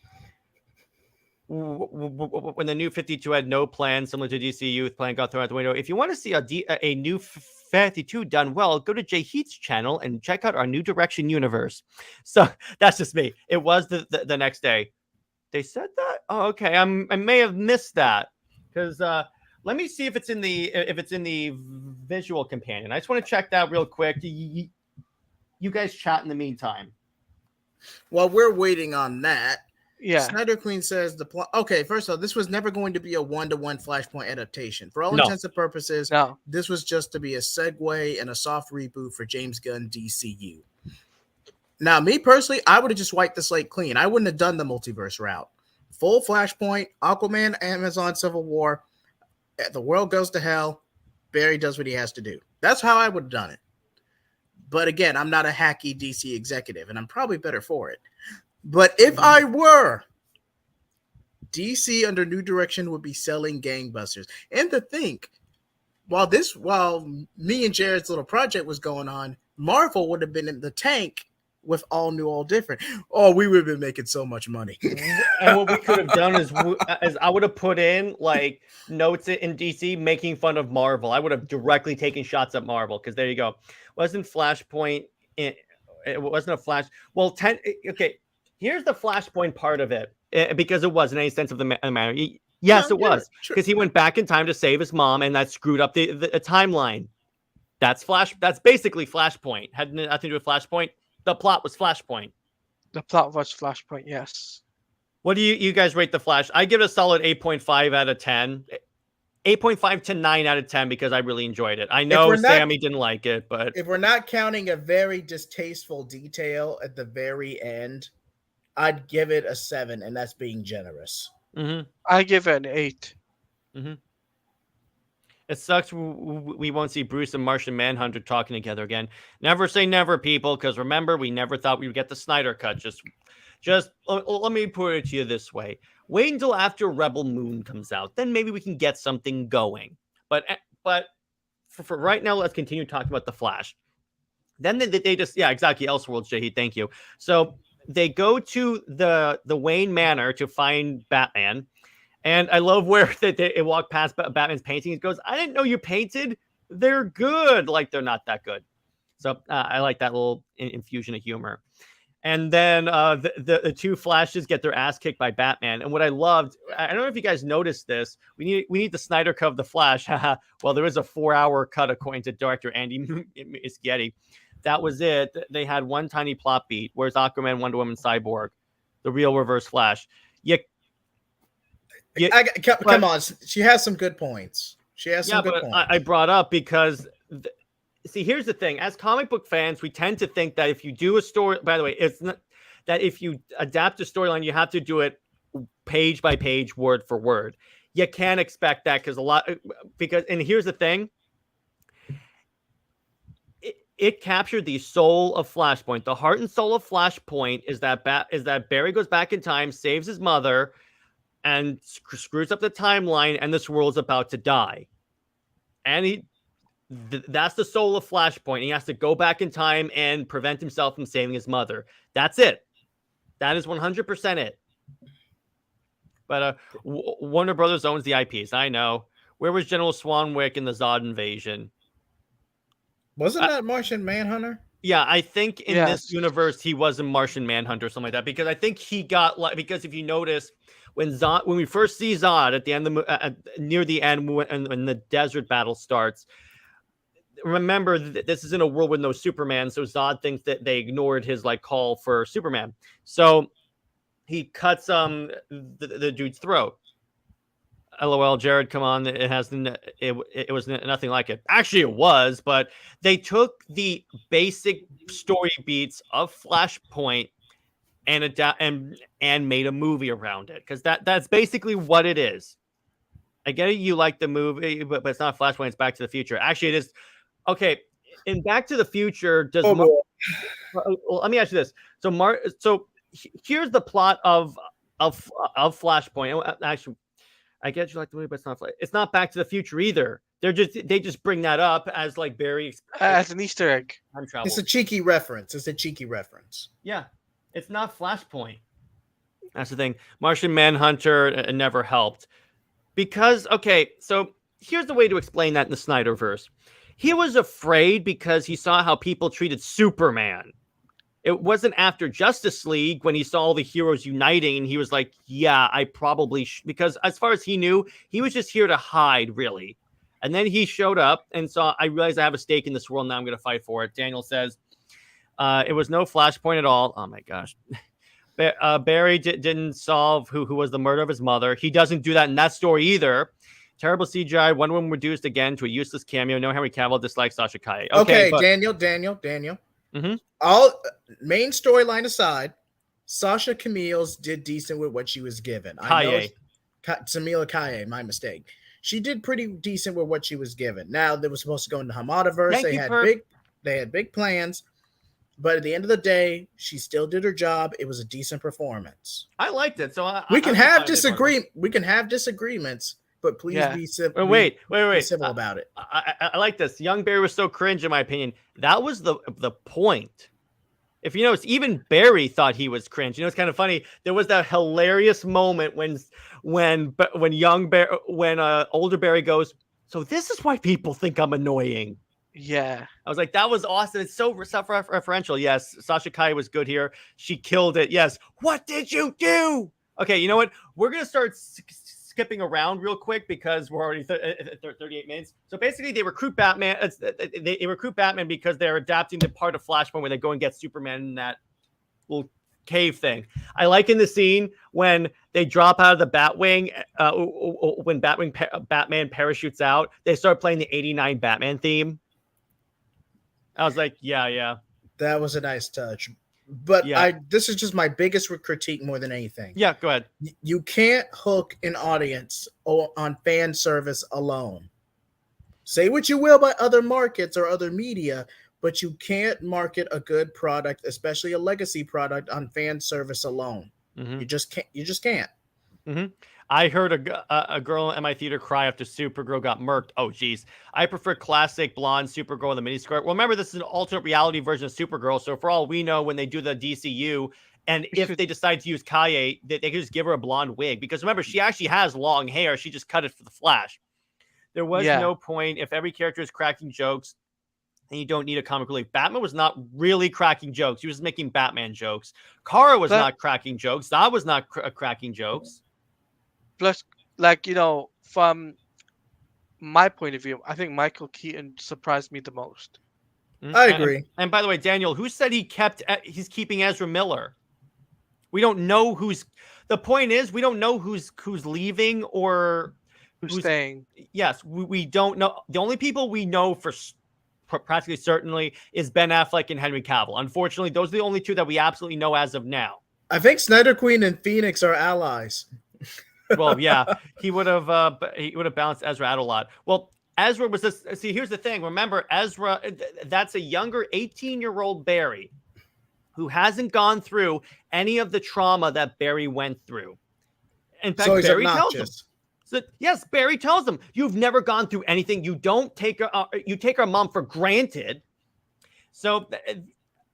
When the new 52 had no plan, similar to DC Youth plan, got thrown out the window. If you want to see a new 52 done well, go to JJheat's channel and check out our New Direction universe. So that's just me. It was the next day. They said that? Oh, okay. I may have missed that, because let me see if it's in the visual companion. I just want to check that real quick. You guys chat in the meantime. While we're waiting on that, yeah, SnyderQueen says the plot. Okay, first of all, this was never going to be a one-to-one Flashpoint adaptation. For all intents and purposes, this was just to be a segue and a soft reboot for James Gunn DCU. Now, me personally, I would have just wiped the slate clean. I wouldn't have done the multiverse route. Full Flashpoint, Aquaman, Amazon, Civil War, the world goes to hell, Barry does what he has to do. That's how I would have done it. But again, I'm not a hacky DC executive, and I'm probably better for it. But if I were, DC under New Direction would be selling gangbusters. And to think, while me and Jared's little project was going on, Marvel would have been in the tank with all new, all different. Oh, we would have been making so much money. And what we could have done is I would have put in like notes in DC making fun of Marvel. I would have directly taken shots at Marvel, because there you go. Wasn't Flashpoint? It wasn't a Flash. Well, okay. Here's the Flashpoint part of it, because it wasn't any sense of the matter. Yes, it was, because he went back in time to save his mom, and that screwed up the timeline. That's basically Flashpoint. Had nothing to do with Flashpoint. The plot was Flashpoint. The plot was Flashpoint, yes. What do you guys rate the Flash? I give it a solid 8.5 out of 10. 8.5 to 9 out of 10, because I really enjoyed it. I know Sammy didn't like it, but if we're not counting a very distasteful detail at the very end, I'd give it a 7, and that's being generous. Mm-hmm. I give it an 8. Mm-hmm. It sucks we won't see Bruce and Martian Manhunter talking together again. Never say never, people, because remember, we never thought we would get the Snyder Cut. Just let me put it to you this way. Wait until after Rebel Moon comes out. Then maybe we can get something going. But for right now, let's continue talking about the Flash. Then they just, yeah, exactly, Elseworlds, JJheat, thank you. So they go to the Wayne Manor to find Batman. And I love where they walk past Batman's painting. It goes, I didn't know you painted. They're good. Like, they're not that good. So I like that little infusion of humor. And then the two Flashes get their ass kicked by Batman. And what I loved, I don't know if you guys noticed this. We need the Snyder Cut of the Flash. Well, there is a 4-hour cut according to director Andy Muschietti. That was it. They had one tiny plot beat. Where's Aquaman, Wonder Woman, Cyborg, the real Reverse Flash? Come on, she has some good points. I brought up because, see, here's the thing. As comic book fans, we tend to think that if you do a story, by the way, that if you adapt a storyline, you have to do it page by page, word for word. You can't expect that and here's the thing. It captured the soul of Flashpoint. The heart and soul of Flashpoint is that Barry goes back in time, saves his mother, and screws up the timeline, and this world's about to die. And that's the soul of Flashpoint. He has to go back in time and prevent himself from saving his mother. That's it. That is 100% it. But Warner Brothers owns the IPs. I know. Where was General Swanwick in the Zod invasion? Wasn't that Martian Manhunter? Yeah, I think in this universe he was a Martian Manhunter or something like that, because I think he got because if you notice when we first see Zod at the end near the end when the desert battle starts, remember this is in a world with no Superman, so Zod thinks that they ignored his call for Superman, so he cuts the dude's throat. LOL, Jared, come on. It was nothing like it. Actually, it was, but they took the basic story beats of Flashpoint and made a movie around it, because that's basically what it is. I get it, you like the movie, but it's not Flashpoint, it's Back to the Future. Actually, it is. Okay, in Back to the Future, let me ask you this. So here's the plot of Flashpoint. Actually, I get you like the movie, but it's not Back to the Future either. They just bring that up as Barry as an Easter egg. Time travel. It's a cheeky reference. Yeah, it's not Flashpoint. That's the thing. Martian Manhunter never helped because so here's the way to explain that in the Snyderverse. He was afraid because he saw how people treated Superman. It wasn't after Justice League when he saw all the heroes uniting and he was like, yeah, I probably because as far as he knew, he was just here to hide, really. And then he showed up and saw, I realized I have a stake in this world. Now I'm going to fight for it. Daniel says, it was no Flashpoint at all. Oh my gosh. Barry didn't solve who was the murder of his mother. He doesn't do that in that story either. Terrible CGI. Wonder Woman reduced again to a useless cameo. No Henry Cavill dislikes Sasha Kaye. Okay, Daniel. Mm-hmm. All main storyline aside, Sasha Camille's did decent with what she was given. Samila Kaye, my mistake. She did pretty decent with what she was given. Now they were supposed to go into Hamadaverse. They had big plans, but at the end of the day, she still did her job. It was a decent performance. I liked it. So we can have disagreements, but please be civil. Wait. Civil about it. I like this. Young Barry was so cringe, in my opinion. That was the point. If you notice, even Barry thought he was cringe. It's kind of funny. There was that hilarious moment when older Barry goes, "So this is why people think I'm annoying." Yeah, I was like, that was awesome. It's so self-referential. Yes, Sasha Kaye was good here. She killed it. Yes. What did you do? Okay, you know what? We're gonna start skipping around real quick because we're already 38 minutes. So basically, they recruit Batman. They recruit Batman because they're adapting the part of Flashpoint where they go and get Superman in that little cave thing. I like in the scene when they drop out of the Batwing, when Batman parachutes out, they start playing the '89 Batman theme. I was like, yeah. That was a nice touch. But this is just my biggest critique more than anything. Yeah, go ahead. You can't hook an audience on fan service alone. Say what you will about other markets or other media, but you can't market a good product, especially a legacy product, on fan service alone. Mm-hmm. You just can't. Mm-hmm. I heard a girl at my theater cry after Supergirl got murked. Oh, geez. I prefer classic blonde Supergirl in the miniskirt. Well, remember, this is an alternate reality version of Supergirl. So for all we know, when they do the DCU, and if they decide to use Kaye, they can just give her a blonde wig. Because remember, she actually has long hair. She just cut it for the Flash. There was no point. If every character is cracking jokes, and you don't need a comic relief. Batman was not really cracking jokes. He was making Batman jokes. Kara was not cracking jokes. Zod was not cracking jokes. Plus, from my point of view, I think Michael Keaton surprised me the most. I agree. And by the way, Daniel, who said he's keeping Ezra Miller? We don't know who's. The point is, we don't know who's leaving or who's staying. Yes, we don't know. The only people we know practically certainly is Ben Affleck and Henry Cavill. Unfortunately, those are the only two that we absolutely know as of now. I think SnyderQueen and Phoenix are allies. Well, yeah, he would have balanced Ezra out a lot. Well, Ezra was this. See, here's the thing. Remember, Ezra, that's a younger 18-year-old Barry who hasn't gone through any of the trauma that Barry went through. In fact, so Barry tells him. So, yes, Barry tells him, you've never gone through anything. You don't take you take our mom for granted. So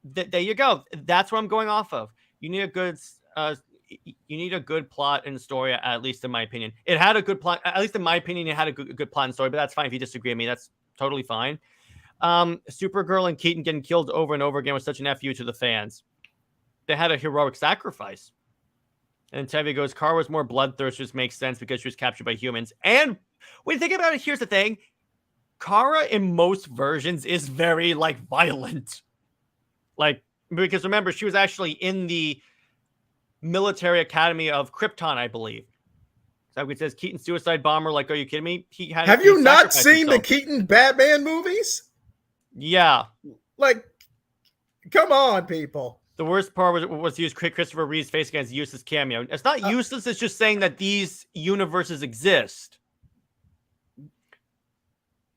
there you go. That's what I'm going off of. You need a good plot and story, at least in my opinion. It had a good plot. At least in my opinion, it had a good plot and story, but that's fine if you disagree with me. That's totally fine. Supergirl and Keaton getting killed over and over again was such an FU to the fans. They had a heroic sacrifice. And Tevye goes, Kara was more bloodthirsty, which makes sense because she was captured by humans. And when you think about it, here's the thing. Kara in most versions is very, violent. Because remember, she was actually in the military academy of Krypton, I believe. So it says Keaton suicide bomber. Are you kidding me? Have you not seen the Keaton Batman movies? Yeah. Come on, people. The worst part was to use Christopher Reeve's face against useless cameo. It's not useless. It's just saying that these universes exist.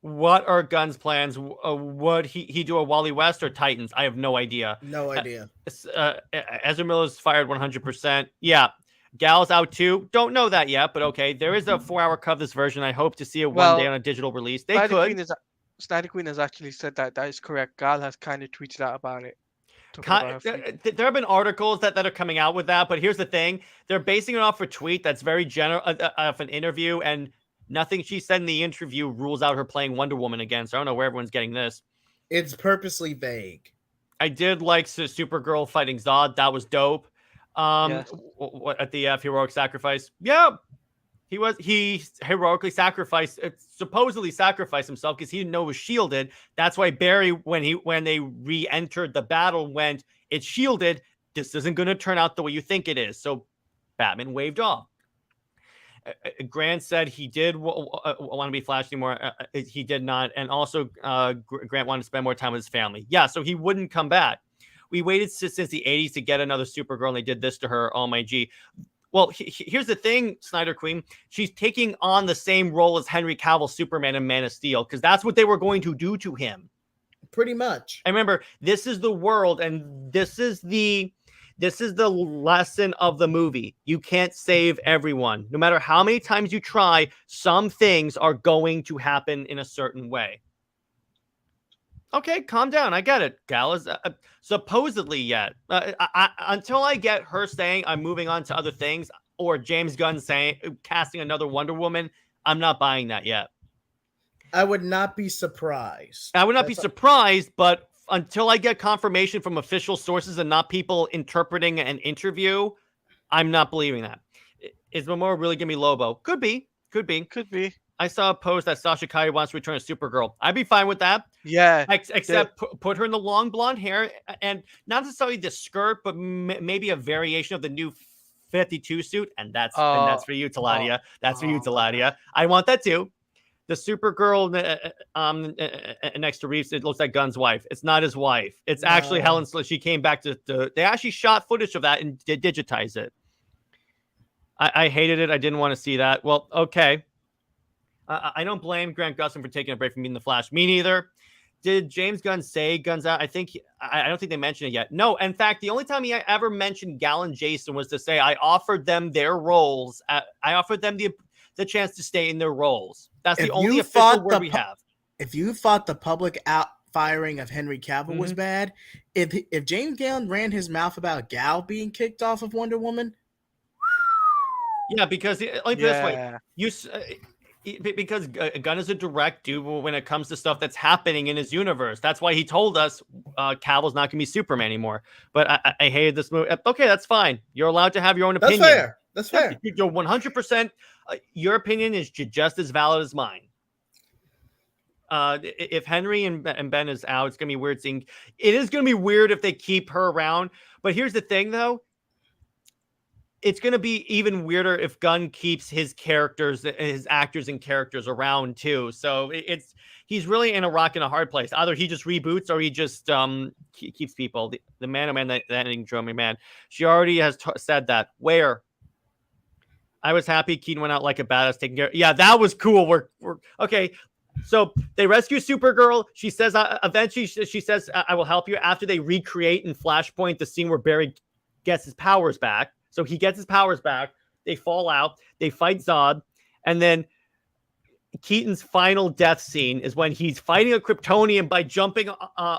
What are Gunn's plans? Would he do a Wally West or Titans? I have no idea. No idea. Ezra Miller's fired 100%. Yeah. Gal's out too. Don't know that yet, but okay. There is a 4-hour cut of this version. I hope to see it one day on a digital release. SnyderQueen has actually said that is correct. Gal has kind of tweeted out about it. There have been articles that are coming out with that, but here's the thing. They're basing it off a tweet that's very general of an interview, and nothing she said in the interview rules out her playing Wonder Woman again. So I don't know where everyone's getting this. It's purposely vague. I did like Supergirl fighting Zod. That was dope. Yes. What at the heroic sacrifice? Yeah, he heroically supposedly sacrificed himself because he didn't know it was shielded. That's why Barry, when they re-entered the battle, went, it's shielded. This isn't going to turn out the way you think it is. So Batman waved off. Grant said he did want to be Flash anymore. He did not. And also Grant wanted to spend more time with his family. Yeah, so he wouldn't come back. We waited since the 80s to get another Supergirl, and they did this to her. Oh, my G. Well, here's the thing, SnyderQueen. She's taking on the same role as Henry Cavill Superman in Man of Steel, because that's what they were going to do to him. Pretty much. And remember, this is the world, and this is the lesson of the movie. You can't save everyone. No matter how many times you try, some things are going to happen in a certain way. Okay, calm down. I get it. Gal is supposedly yet. Until I get her saying I'm moving on to other things, or James Gunn casting another Wonder Woman, I'm not buying that yet. I would not be surprised. I would not be surprised, but until I get confirmation from official sources and not people interpreting an interview, I'm not believing that. Is Momoa really going to be Lobo? Could be. I saw a post that Sasha Calle wants to return as Supergirl. I'd be fine with that. Yeah. Except put her in the long blonde hair, and not necessarily the skirt, but maybe a variation of the new 52 suit. And that's for you, Teladia. For you, Teladia. I want that too. The Supergirl next to Reeves, it looks like Gunn's wife. It's not his wife. It's actually Helen. She came back to they actually shot footage of that and digitized it. I hated it. I didn't want to see that. Well, okay. I don't blame Grant Gustin for taking a break from being the Flash. Me neither. Did James Gunn say Gunn's out? I don't think they mentioned it yet. No, in fact, the only time he ever mentioned Gal and Jason was to say, I offered them their roles. I offered them the chance to stay in their roles. That's the only official word we have. If you thought the public firing of Henry Cavill was bad, if James Gunn ran his mouth about Gal being kicked off of Wonder Woman. Yeah, because this way, because Gunn is a direct dude when it comes to stuff that's happening in his universe. That's why he told us Cavill's not going to be Superman anymore. But I hated this movie. Okay, that's fine. You're allowed to have your own opinion. That's fair. You're 100%. Your opinion is just as valid as mine. If Henry and Ben is out, it's going to be weird seeing. It is going to be weird if they keep her around. But here's the thing, though. it's going to be even weirder if Gunn keeps his characters, his actors and characters around too. So he's really in a rock and a hard place. Either he just reboots or he just keeps people. The man, that ending drove me, man. She already has said that. Where? I was happy Keaton went out like a badass taking care. Yeah, that was cool. We're okay. So they rescue Supergirl. She says, eventually she says, I will help you, after they recreate in Flashpoint the scene where Barry gets his powers back. So he gets his powers back. They fall out. They fight Zod. And then Keaton's final death scene is when he's fighting a Kryptonian by jumping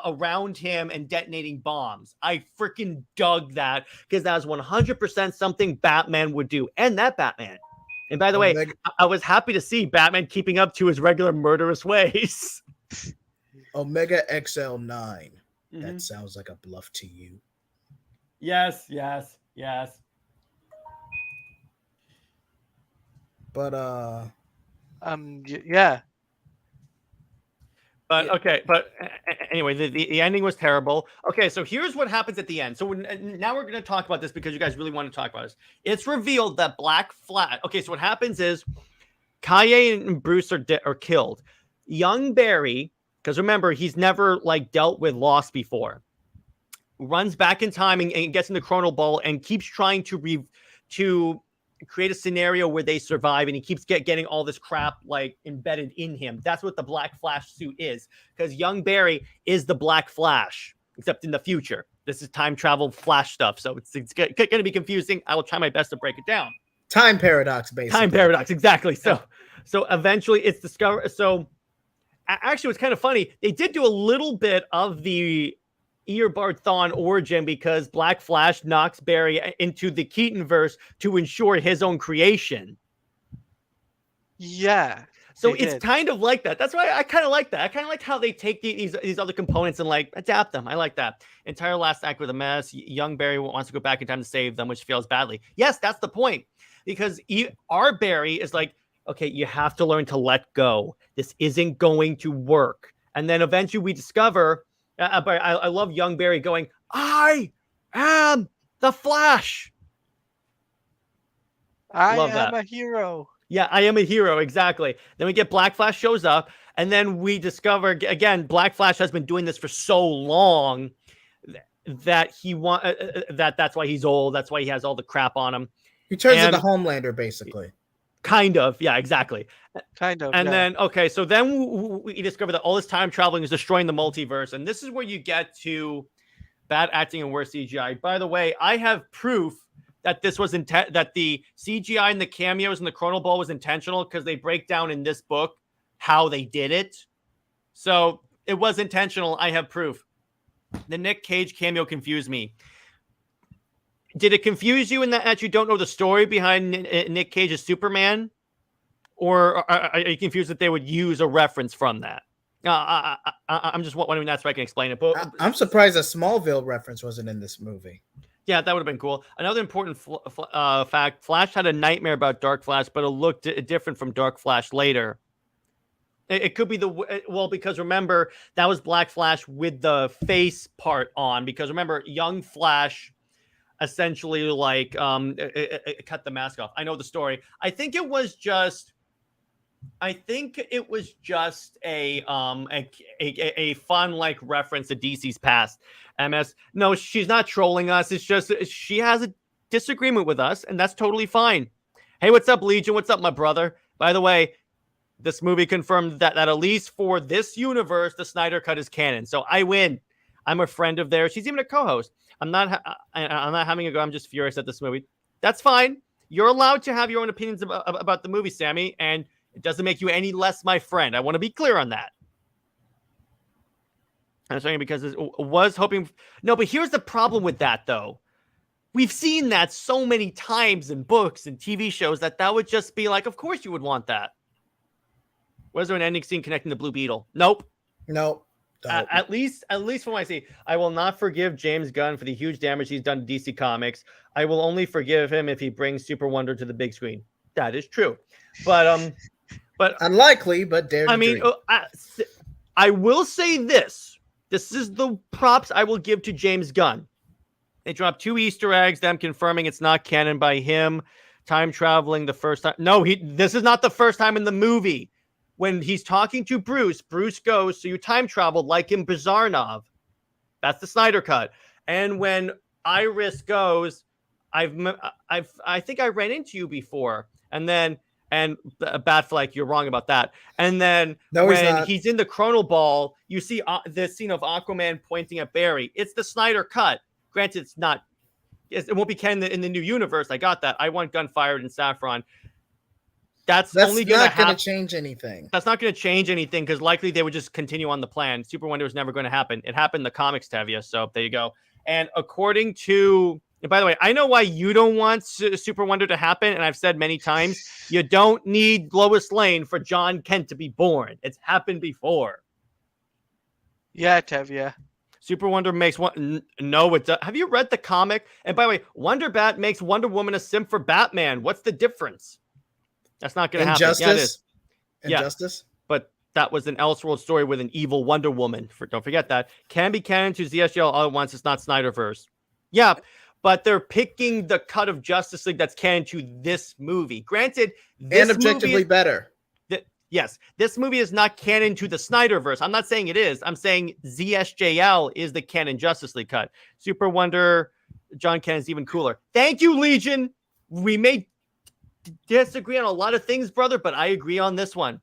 around him and detonating bombs. I freaking dug that, because that was 100% something Batman would do. And that Batman. And by the way, I was happy to see Batman keeping up to his regular murderous ways. Omega XL9. That sounds like a bluff to you. Yes. But yeah. But okay, but anyway, the ending was terrible. Okay, so here's what happens at the end. So now we're going to talk about this because you guys really want to talk about this. It's revealed that Black Flash. Okay, so what happens is Kaye and Bruce are killed. Young Barry, because remember, he's never like dealt with loss before, runs back in time and gets in the Chrono Ball and keeps trying to create a scenario where they survive, and he keeps getting all this crap like embedded in him. That's what the Black Flash suit is, because young Barry is the Black Flash, except in the future. This is time travel Flash stuff, so it's going to be confusing. I will try my best to break it down. Time paradox, basically. Time paradox, exactly. So eventually it's discovered. So actually, it's kind of funny. They did do a little bit of the Eobard Thawne origin, because Black Flash knocks Barry into the Keatonverse to ensure his own creation. Yeah. So it's kind of like that. That's why I kind of like that. I kind of like how they take these other components and like adapt them. I like that. Entire last act with a mess. Young Barry wants to go back in time to save them, which fails badly. Yes, that's the point. Because our Barry is like, okay, you have to learn to let go. This isn't going to work. And then eventually we discover... but I love young Barry going, I am the Flash. I am a hero. Yeah, I am a hero. Exactly. Then we get Black Flash shows up, and then we discover again, Black Flash has been doing this for so long that that's why he's old. That's why he has all the crap on him. He turns into Homelander, basically. Kind of. Yeah, exactly. Kind of. And then, okay, so then we discover that all this time traveling is destroying the multiverse. And this is where you get to bad acting and worse CGI. By the way, I have proof that this was that the CGI and the cameos and the Chrono Ball was intentional, because they break down in this book how they did it. So it was intentional. I have proof. The Nick Cage cameo confused me. Did it confuse you in that you don't know the story behind Nick Cage's Superman? Or are you confused that they would use a reference from that? I'm just wondering that so I can explain it. But I'm surprised a Smallville reference wasn't in this movie. Yeah, that would have been cool. Another important fact, Flash had a nightmare about Dark Flash, but it looked different from Dark Flash later. It could be because remember, that was Black Flash with the face part on, because remember, young Flash essentially like cut the mask off. I know the story. I think it was just a fun like reference to DC's past. MS, no, she's not trolling us. It's just she has a disagreement with us, and that's totally fine. Hey, what's up, Legion? What's up, my brother? By the way, this movie confirmed that at least for this universe, the Snyder Cut is canon. So I win. I'm a friend of theirs. She's even a co-host. I'm not having a go. I'm just furious at this movie. That's fine. You're allowed to have your own opinions about the movie, Sammy, and it doesn't make you any less my friend. I want to be clear on that. I'm saying because it was hoping. No, but here's the problem with that, though. We've seen that so many times in books and TV shows that would just be like, of course you would want that. Was there an ending scene connecting the Blue Beetle? Nope. At least from what I see, I will not forgive James Gunn for the huge damage he's done to DC Comics. I will only forgive him if he brings Super Wonder to the big screen. That is true, but unlikely. But dare. I mean, I will say this. This is the props I will give to James Gunn. They dropped 2 Easter eggs, them confirming it's not canon by him. Time traveling the first time. No, this is not the first time in the movie. When he's talking to Bruce goes, so you time traveled like in Bizarnov. That's the Snyder cut. And when Iris goes, I think I ran into you before. And Batfleck, you're wrong about that. And then when he's in the Chronal Ball, you see the scene of Aquaman pointing at Barry. It's the Snyder cut. Granted, it won't be canon in the new universe. I got that. I want Gunfired and Saffron. That's only not going to change anything. That's not going to change anything because likely they would just continue on the plan. Super Wonder was never going to happen. It happened in the comics, Tevia. So there you go. And according to, and by the way, I know why you don't want Super Wonder to happen. And I've said many times, you don't need Lois Lane for John Kent to be born. It's happened before. Yeah, Tevia. Super Wonder makes one. No, it does. Have you read the comic? And by the way, Wonder Bat makes Wonder Woman a simp for Batman. What's the difference? That's not going to happen. Yeah, it is. Injustice? Yeah, but that was an Elseworld story with an evil Wonder Woman. Don't forget that. Can be canon to ZSGL all at once. It's not Snyderverse. Yeah, but they're picking the cut of Justice League that's canon to this movie. Granted, this and objectively better. Yes, this movie is not canon to the Snyderverse. I'm not saying it is. I'm saying ZSJL is the canon Justice League cut. Super Wonder, John Kent is even cooler. Thank you, Legion. We may disagree on a lot of things, brother, but I agree on this one.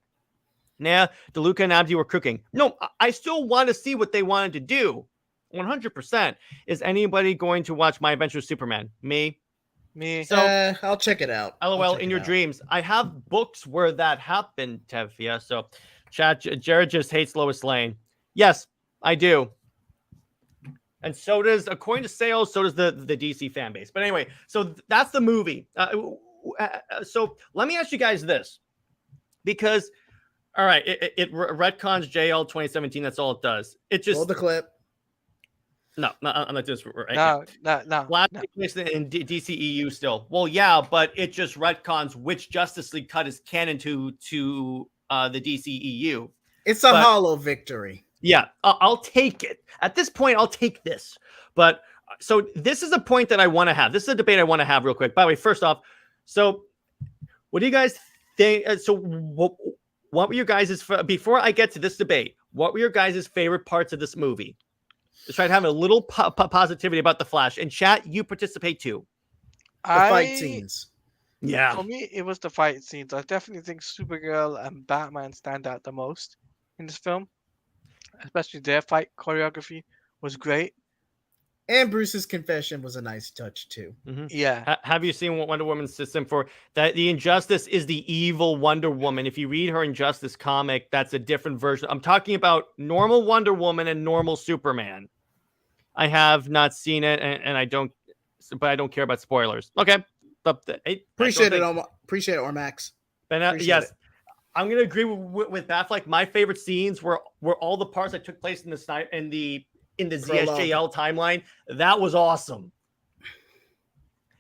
Nah, DeLuca and Abdi were cooking. No, I still want to see what they wanted to do. 100%. Is anybody going to watch My Adventure with Superman? Me. So I'll check it out. LOL in your dreams. I have books where that happened, Tevia. So chat, Jared just hates Lois Lane. Yes, I do. And so does, according to sales, so does the DC fan base. But anyway, so that's the movie. So let me ask you guys this. Because, all right, it retcons JL 2017. That's all it does. It just... Hold the clip. No, I'm not this. Right? No. In DCEU still. Well, yeah, but it just retcons which Justice League cut is canon to the DCEU. It's a hollow victory. Yeah, I'll take it. At this point, I'll take this. But so this is a point that I want to have. This is a debate I want to have real quick. By the way, first off, so what do you guys think? So what were your guys' before I get to this debate? What were your guys' favorite parts of this movie? Let's try to have a little positivity about the Flash. And chat, you participate too. The fight scenes. Yeah. For me, it was the fight scenes. I definitely think Supergirl and Batman stand out the most in this film. Especially their fight choreography was great. And Bruce's confession was a nice touch too. Mm-hmm. Yeah. Have you seen Wonder Woman's system for that? The Injustice is the evil Wonder Woman. If you read her Injustice comic, that's a different version. I'm talking about normal Wonder Woman and normal Superman. I have not seen it, and I don't care about spoilers. Okay, appreciate it, Ormax. Yes, it. I'm gonna agree with Batfleck. My favorite scenes were all the parts that took place in the ZSJL timeline. That was awesome.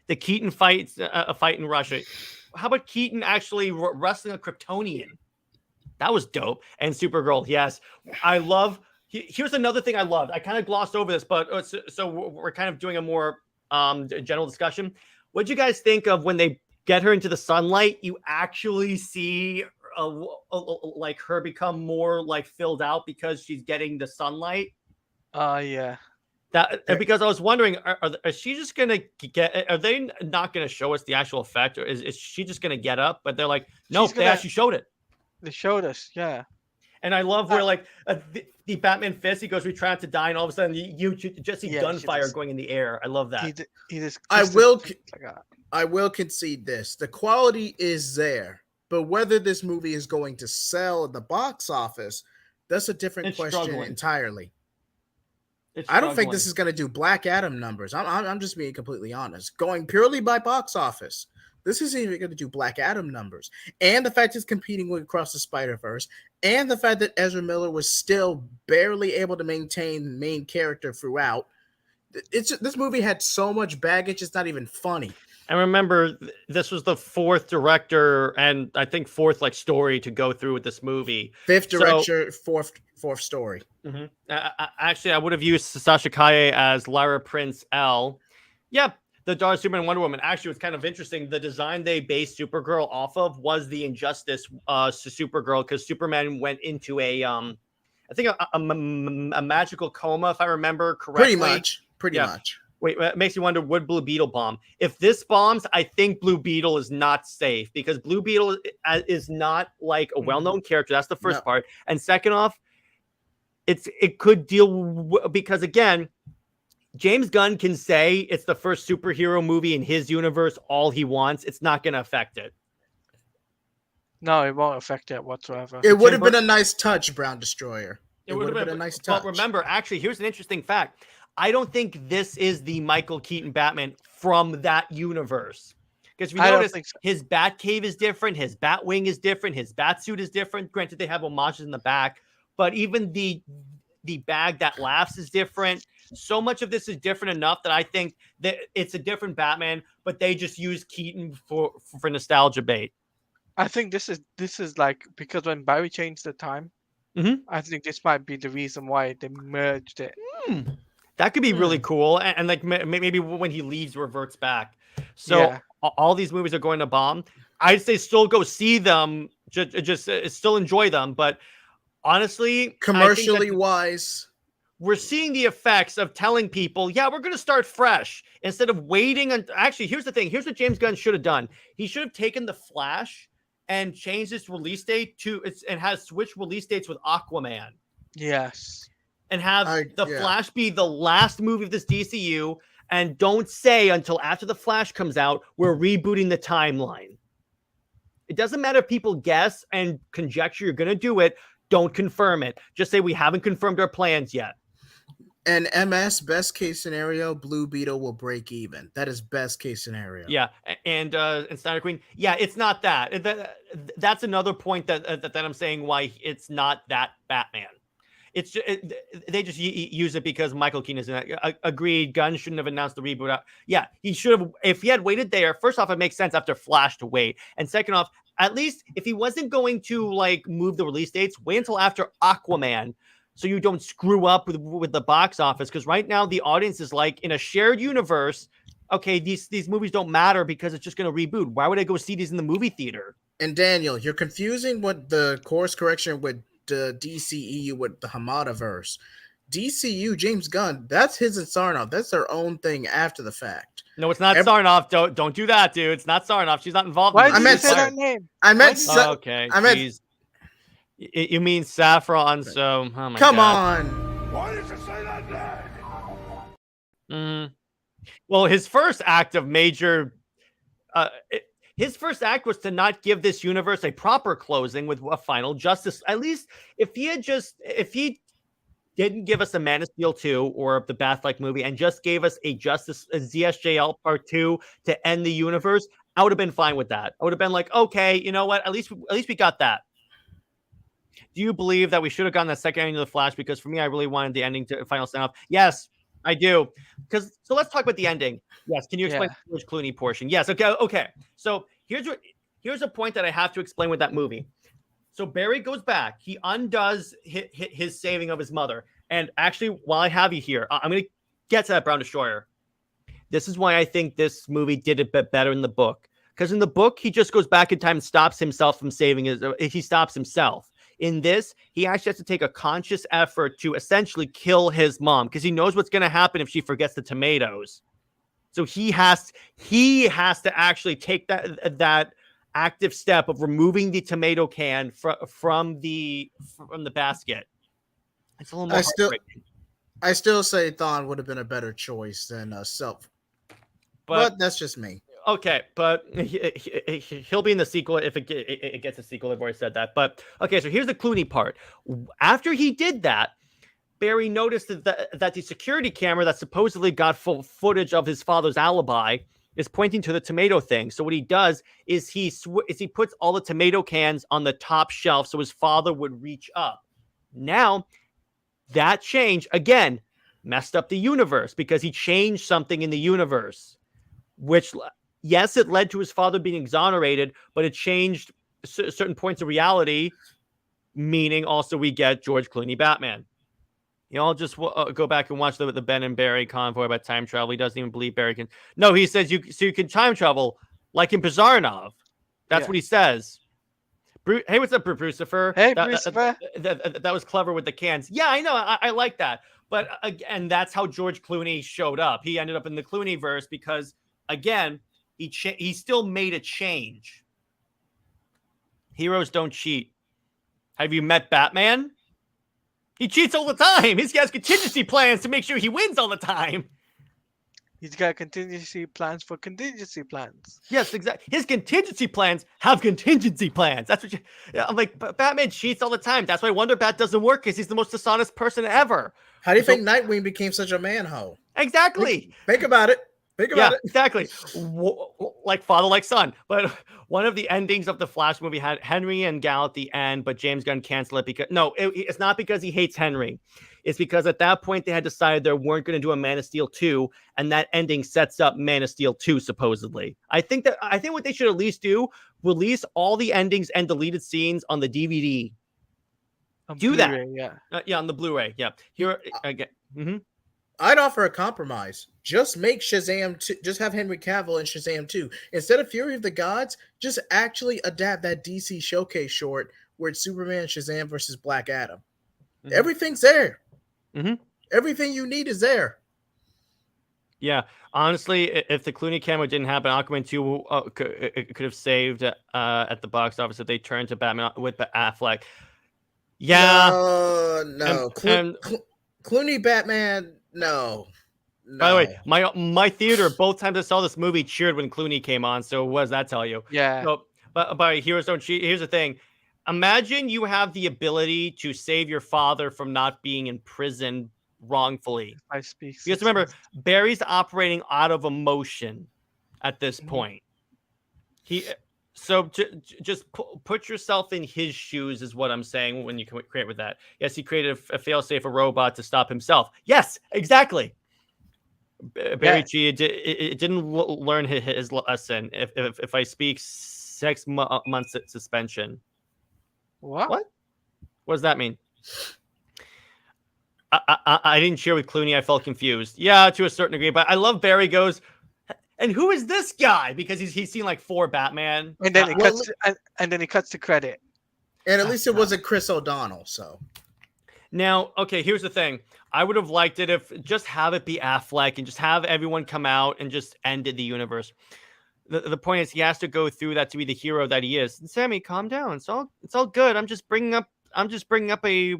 The Keaton fight, a fight in Russia. How about Keaton actually wrestling a Kryptonian? That was dope. And Supergirl, yes, I love. Here's another thing I loved. I kind of glossed over this, but so we're kind of doing a more general discussion. What do you guys think of when they get her into the sunlight? You actually see like her become more like filled out because she's getting the sunlight. Yeah. Because I was wondering, is she just gonna get? Are they not gonna show us the actual effect, or is she just gonna get up? But they're like, no, they actually showed it. They showed us, yeah. And I love where like the Batman fist, he goes, "We try not to die," and all of a sudden you just see gunfire going in the air. I love that. I will concede this: the quality is there, but whether this movie is going to sell at the box office, that's a different question entirely. I don't think this is going to do Black Adam numbers. I'm just being completely honest. Going purely by box office, this isn't even going to do Black Adam numbers. And the fact it's competing with Across the Spider-Verse, and the fact that Ezra Miller was still barely able to maintain the main character throughout. This movie had so much baggage, it's not even funny. And remember, this was the fourth director and I think fourth like story to go through with this movie. Fifth director, fourth story. Mm-hmm. Actually, I would have used Sasha Kaye as Lyra Prince L. Yeah, the daughter of Superman and Wonder Woman. Actually, it's kind of interesting. The design they based Supergirl off of was the Injustice Supergirl, because Superman went into I think a magical coma, if I remember correctly. Pretty much. Wait, it makes you wonder, would Blue Beetle bomb? If this bombs, I think Blue Beetle is not safe, because Blue Beetle is not like a well-known character. That's the first part. And second off, it could deal because, again, James Gunn can say it's the first superhero movie in his universe all he wants. It's not going to affect it. No, it won't affect it whatsoever. It would have been a nice touch, Brown Destroyer. It would have been a nice touch. But remember, actually, here's an interesting fact. I don't think this is the Michael Keaton Batman from that universe. Because if you notice, his Batcave is different, his Batwing is different, his Batsuit is different. Granted, they have homages in the back, but even the bag that laughs is different. So much of this is different enough that I think that it's a different Batman, but they just use Keaton for nostalgia bait. I think this is like, because when Barry changed the time, I think this might be the reason why they merged it. That could be really cool, and like maybe when he leaves, reverts back. So all these movies are going to bomb. I'd say still go see them, just still enjoy them. But honestly, commercially wise, we're seeing the effects of telling people, yeah, we're going to start fresh instead of waiting. And actually, here's the thing. Here's what James Gunn should have done. He should have taken The Flash and changed its release date and has switched release dates with Aquaman. Yes. And have The Flash be the last movie of this DCU, and don't say until after The Flash comes out, we're rebooting the timeline. It doesn't matter if people guess and conjecture you're going to do it. Don't confirm it. Just say we haven't confirmed our plans yet. And MS, best case scenario, Blue Beetle will break even. That is best case scenario. Yeah, and SnyderQueen, yeah, it's not that. That's another point that I'm saying why it's not that Batman. It's just, they just use it because Michael Keaton is in it. Agreed. Gunn shouldn't have announced the reboot. Yeah, he should have. If he had waited there, first off, it makes sense after Flash to wait. And second off, at least if he wasn't going to like move the release dates, wait until after Aquaman, so you don't screw up with the box office. Because right now the audience is like, in a shared universe, okay, these movies don't matter because it's just going to reboot. Why would I go see these in the movie theater? And Daniel, you're confusing what the course correction with the DCEU with the Hamadaverse. DCU, James Gunn, that's his and Sarnoff. That's their own thing after the fact. No, it's not Sarnoff. Don't do that, dude. It's not Sarnoff. She's not involved. Why did you say that name? I meant okay. I meant you mean Saffron. So oh my come God. on. Why did you say that name? Well, his first act of major. His first act was to not give this universe a proper closing with a final justice. At least if he didn't give us a Man of Steel 2 or the Batfleck movie and just gave us a ZSJL Part 2 to end the universe, I would have been fine with that. I would have been like, okay, you know what? At least we got that. Do you believe that we should have gotten the second ending of The Flash? Because for me, I really wanted the ending to final stand off. Yes, I do. So let's talk about the ending. Yes. Can you explain the George Clooney portion? Yes. Okay. So here's a point that I have to explain with that movie. So Barry goes back. He undoes his saving of his mother. And actually, while I have you here, I'm going to get to that, Brown Destroyer. This is why I think this movie did a bit better in the book. Because in the book, he just goes back in time and stops himself from saving he stops himself. In this, he actually has to take a conscious effort to essentially kill his mom because he knows what's going to happen if she forgets the tomatoes. So he has to actually take that active step of removing the tomato can from the basket. It's a little more. I still say Thawne would have been a better choice than Self, but that's just me. Okay, but he'll be in the sequel if it gets a sequel. I've already said that. But okay, so here's the Clooney part. After he did that, Barry noticed that the security camera that supposedly got full footage of his father's alibi is pointing to the tomato thing. So what he does is he puts all the tomato cans on the top shelf so his father would reach up. Now, that change, again, messed up the universe because he changed something in the universe, which... Yes, it led to his father being exonerated, but it changed certain points of reality, meaning also we get George Clooney Batman. You all just go back and watch the Ben and Barry convoy about time travel. He doesn't even believe Barry can. No, he says you can time travel like in Bizarrenov. That's what he says. Hey, what's up, Brucifer? Hey, Brucifer. That was clever with the cans. Yeah, I know. I like that. But again, that's how George Clooney showed up. He ended up in the Clooney verse because, again, he still made a change. Heroes don't cheat. Have you met Batman? He cheats all the time. He has contingency plans to make sure he wins all the time. He's got contingency plans for contingency plans. Yes, exactly. His contingency plans have contingency plans. That's what I'm like, Batman cheats all the time. That's why Wonder Bat doesn't work, because he's the most dishonest person ever. How do you think Nightwing became such a manhole? Exactly. Think about it. Think about it. Exactly. Like father, like son. But one of the endings of the Flash movie had Henry and Gal at the end, but James Gunn canceled it because it's not because he hates Henry. It's because at that point they had decided they weren't going to do a Man of Steel 2, and that ending sets up Man of Steel 2 supposedly. I think what they should at least do, release all the endings and deleted scenes on the DVD. Do that. Yeah, on the Blu-ray. Yeah. Here again. Mm-hmm. I'd offer a compromise. Just make Shazam 2, just have Henry Cavill in Shazam 2. Instead of Fury of the Gods, just actually adapt that DC Showcase short where it's Superman, Shazam versus Black Adam. Mm-hmm. Everything's there. Mm-hmm. Everything you need is there. Yeah. Honestly, if the Clooney cameo didn't happen, Aquaman 2 could have saved at the box office if they turned to Batman with Affleck. Yeah. No. Clooney Batman, no. By the way, my theater, both times I saw this movie, cheered when Clooney came on. So what does that tell you? Yeah. So, but Heroes Don't Cheat. Here's the thing. Imagine you have the ability to save your father from not being in prison wrongfully. I speak. Because remember, Barry's operating out of emotion at this point. So just put yourself in his shoes is what I'm saying when you create with that. Yes, he created a failsafe, a robot to stop himself. Yes, exactly. Barry it didn't learn his lesson. If I speak 6 months suspension. What does that mean? I didn't cheer with Clooney. I felt confused. Yeah, to a certain degree. But I love Barry goes, and who is this guy? Because he's seen like 4 Batman. And then he cuts the credit. And at least it wasn't Chris O'Donnell. So now, okay, here's the thing. I would have liked it if just have it be Affleck and just have everyone come out and just ended the universe. The point is he has to go through that to be the hero that he is. And Sammy, calm down. It's all good. I'm just bringing up a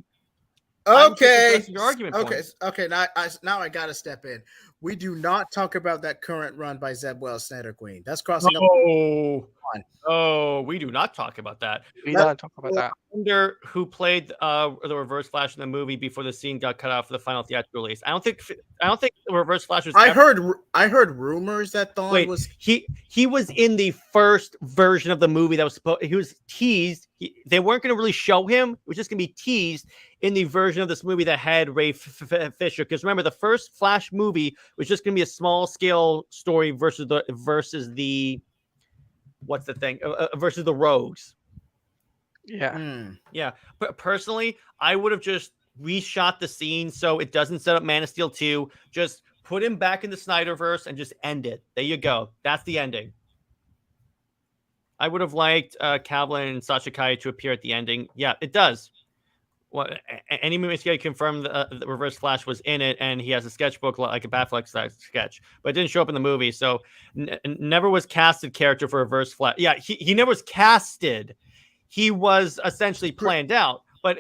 your argument point. Okay. Now I gotta step in. We do not talk about that current run by Zeb Wells' SnyderQueen. That's crossing up. Oh, we do not talk about that. We don't talk about that. I wonder who played the Reverse Flash in the movie before the scene got cut out for the final theatrical release. I don't think the Reverse Flash was. I heard rumors that Thawne was. He was in the first version of the movie that was supposed. He was teased. They weren't going to really show him. It was just going to be teased in the version of this movie that had Ray Fisher. Because remember, the first Flash movie was just going to be a small scale story versus the what's the thing versus the Rogues. Yeah. But personally, I would have just reshot the scene so it doesn't set up Man of Steel 2. Just put him back in the Snyderverse and just end it. There you go. That's the ending. I would have liked Cavill and Sasha Calle to appear at the ending. Yeah, it does. Well, any movie guy confirmed the Reverse Flash was in it, and he has a sketchbook like a Batfleck sketch, but it didn't show up in the movie. So never was casted character for Reverse Flash. Yeah, he never was casted. He was essentially planned out. But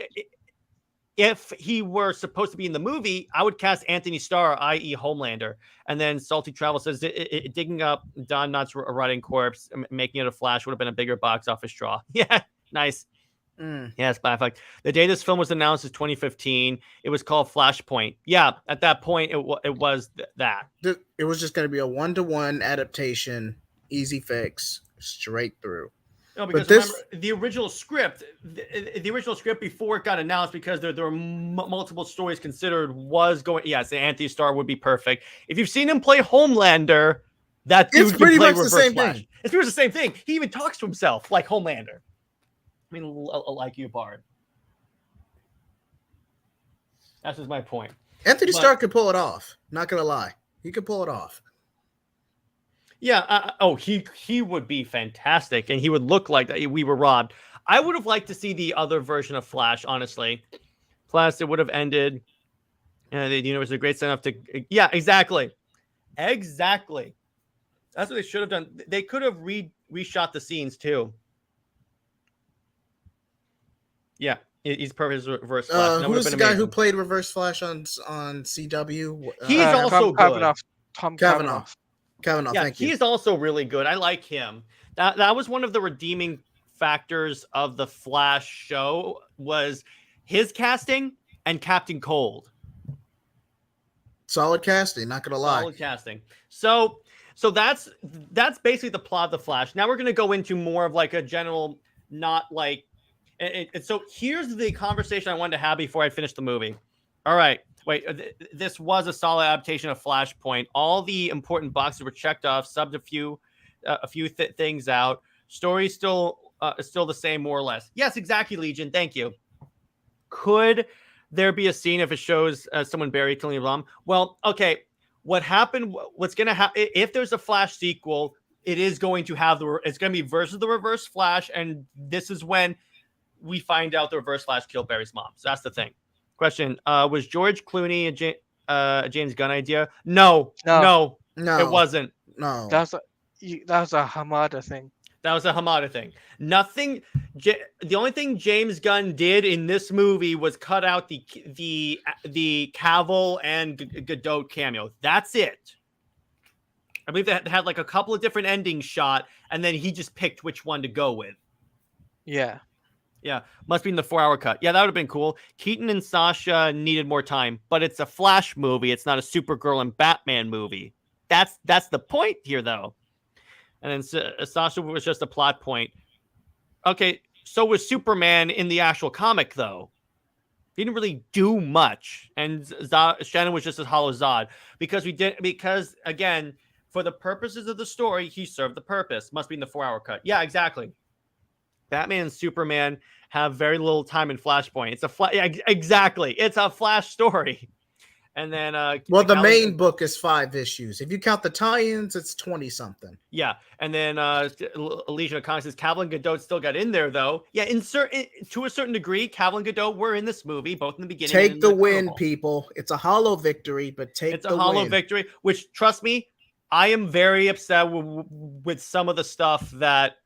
if he were supposed to be in the movie, I would cast Anthony Starr, i.e. Homelander. And then Salty Travel says digging up Don Knotts' rotting corpse, making it a Flash would have been a bigger box office draw. Yeah, nice. Yes, Batfleck. The day this film was announced is 2015. It was called Flashpoint. Yeah, at that point, it was that. It was just going to be a 1-to-1 adaptation, easy fix, straight through. No, because remember, the original script before it got announced, because there were multiple stories considered, was going. Yes, Anthony Starr would be perfect. If you've seen him play Homelander, that dude can play Reverse Flash. It's pretty much the same thing. He even talks to himself like Homelander. I mean, like you, Bard. That's just my point. Anthony Starr could pull it off. Not gonna lie, he could pull it off. Yeah. He would be fantastic, and he would look like we were robbed. I would have liked to see the other version of Flash, honestly. Plus, it would have ended. And the universe is a great enough to. Yeah, exactly. Exactly. That's what they should have done. They could have reshot the scenes too. Yeah, he's perfect as Reverse Flash. Who's the guy who played Reverse Flash on CW? He's also good. Tom Cavanaugh. Kavanaugh, yeah, thank you. He's also really good. I like him. That was one of the redeeming factors of the Flash show was his casting and Captain Cold. Solid casting, not gonna lie. Solid casting. So that's basically the plot of the Flash. Now we're gonna go into more of like a general, not like. And so here's the conversation I wanted to have before I finish the movie. All right. Wait, this was a solid adaptation of Flashpoint. All the important boxes were checked off, subbed a few things out. Story still the same, more or less. Yes, exactly, Legion. Thank you. Could there be a scene if it shows someone buried killing a bomb? Well, okay. What's going to happen if there's a Flash sequel? It is going to have it's going to be versus the Reverse Flash, and this is when we find out the Reverse Flash killed Barry's mom. So that's the thing. Question: was George Clooney a James Gunn idea? No, it wasn't. No, that was a Hamada thing. That was a Hamada thing. Nothing. The only thing James Gunn did in this movie was cut out the Cavill and Godot cameo. That's it. I believe that had like a couple of different endings shot, and then he just picked which one to go with. Yeah. Yeah, must be in the 4-hour cut. Yeah, that would have been cool. Keaton and Sasha needed more time, but it's a Flash movie. It's not a Supergirl and Batman movie. That's the point here, though. And then Sasha was just a plot point. Okay, so was Superman in the actual comic, though. He didn't really do much, and Shannon was just a hollow Zod because again, for the purposes of the story, he served the purpose. Must be in the 4-hour cut. Yeah, exactly. Batman and Superman have very little time in Flashpoint. Exactly. It's a Flash story. And then the main book is 5 issues. If you count the tie-ins, it's 20 something. Yeah. And then Legion of Comics says Cavill and Godot still got in there though. Yeah, to a certain degree, Cavill and Godot were in this movie, both in the beginning. Take the win, people. It's a hollow victory, but it's a hollow victory, which trust me, I am very upset with some of the stuff that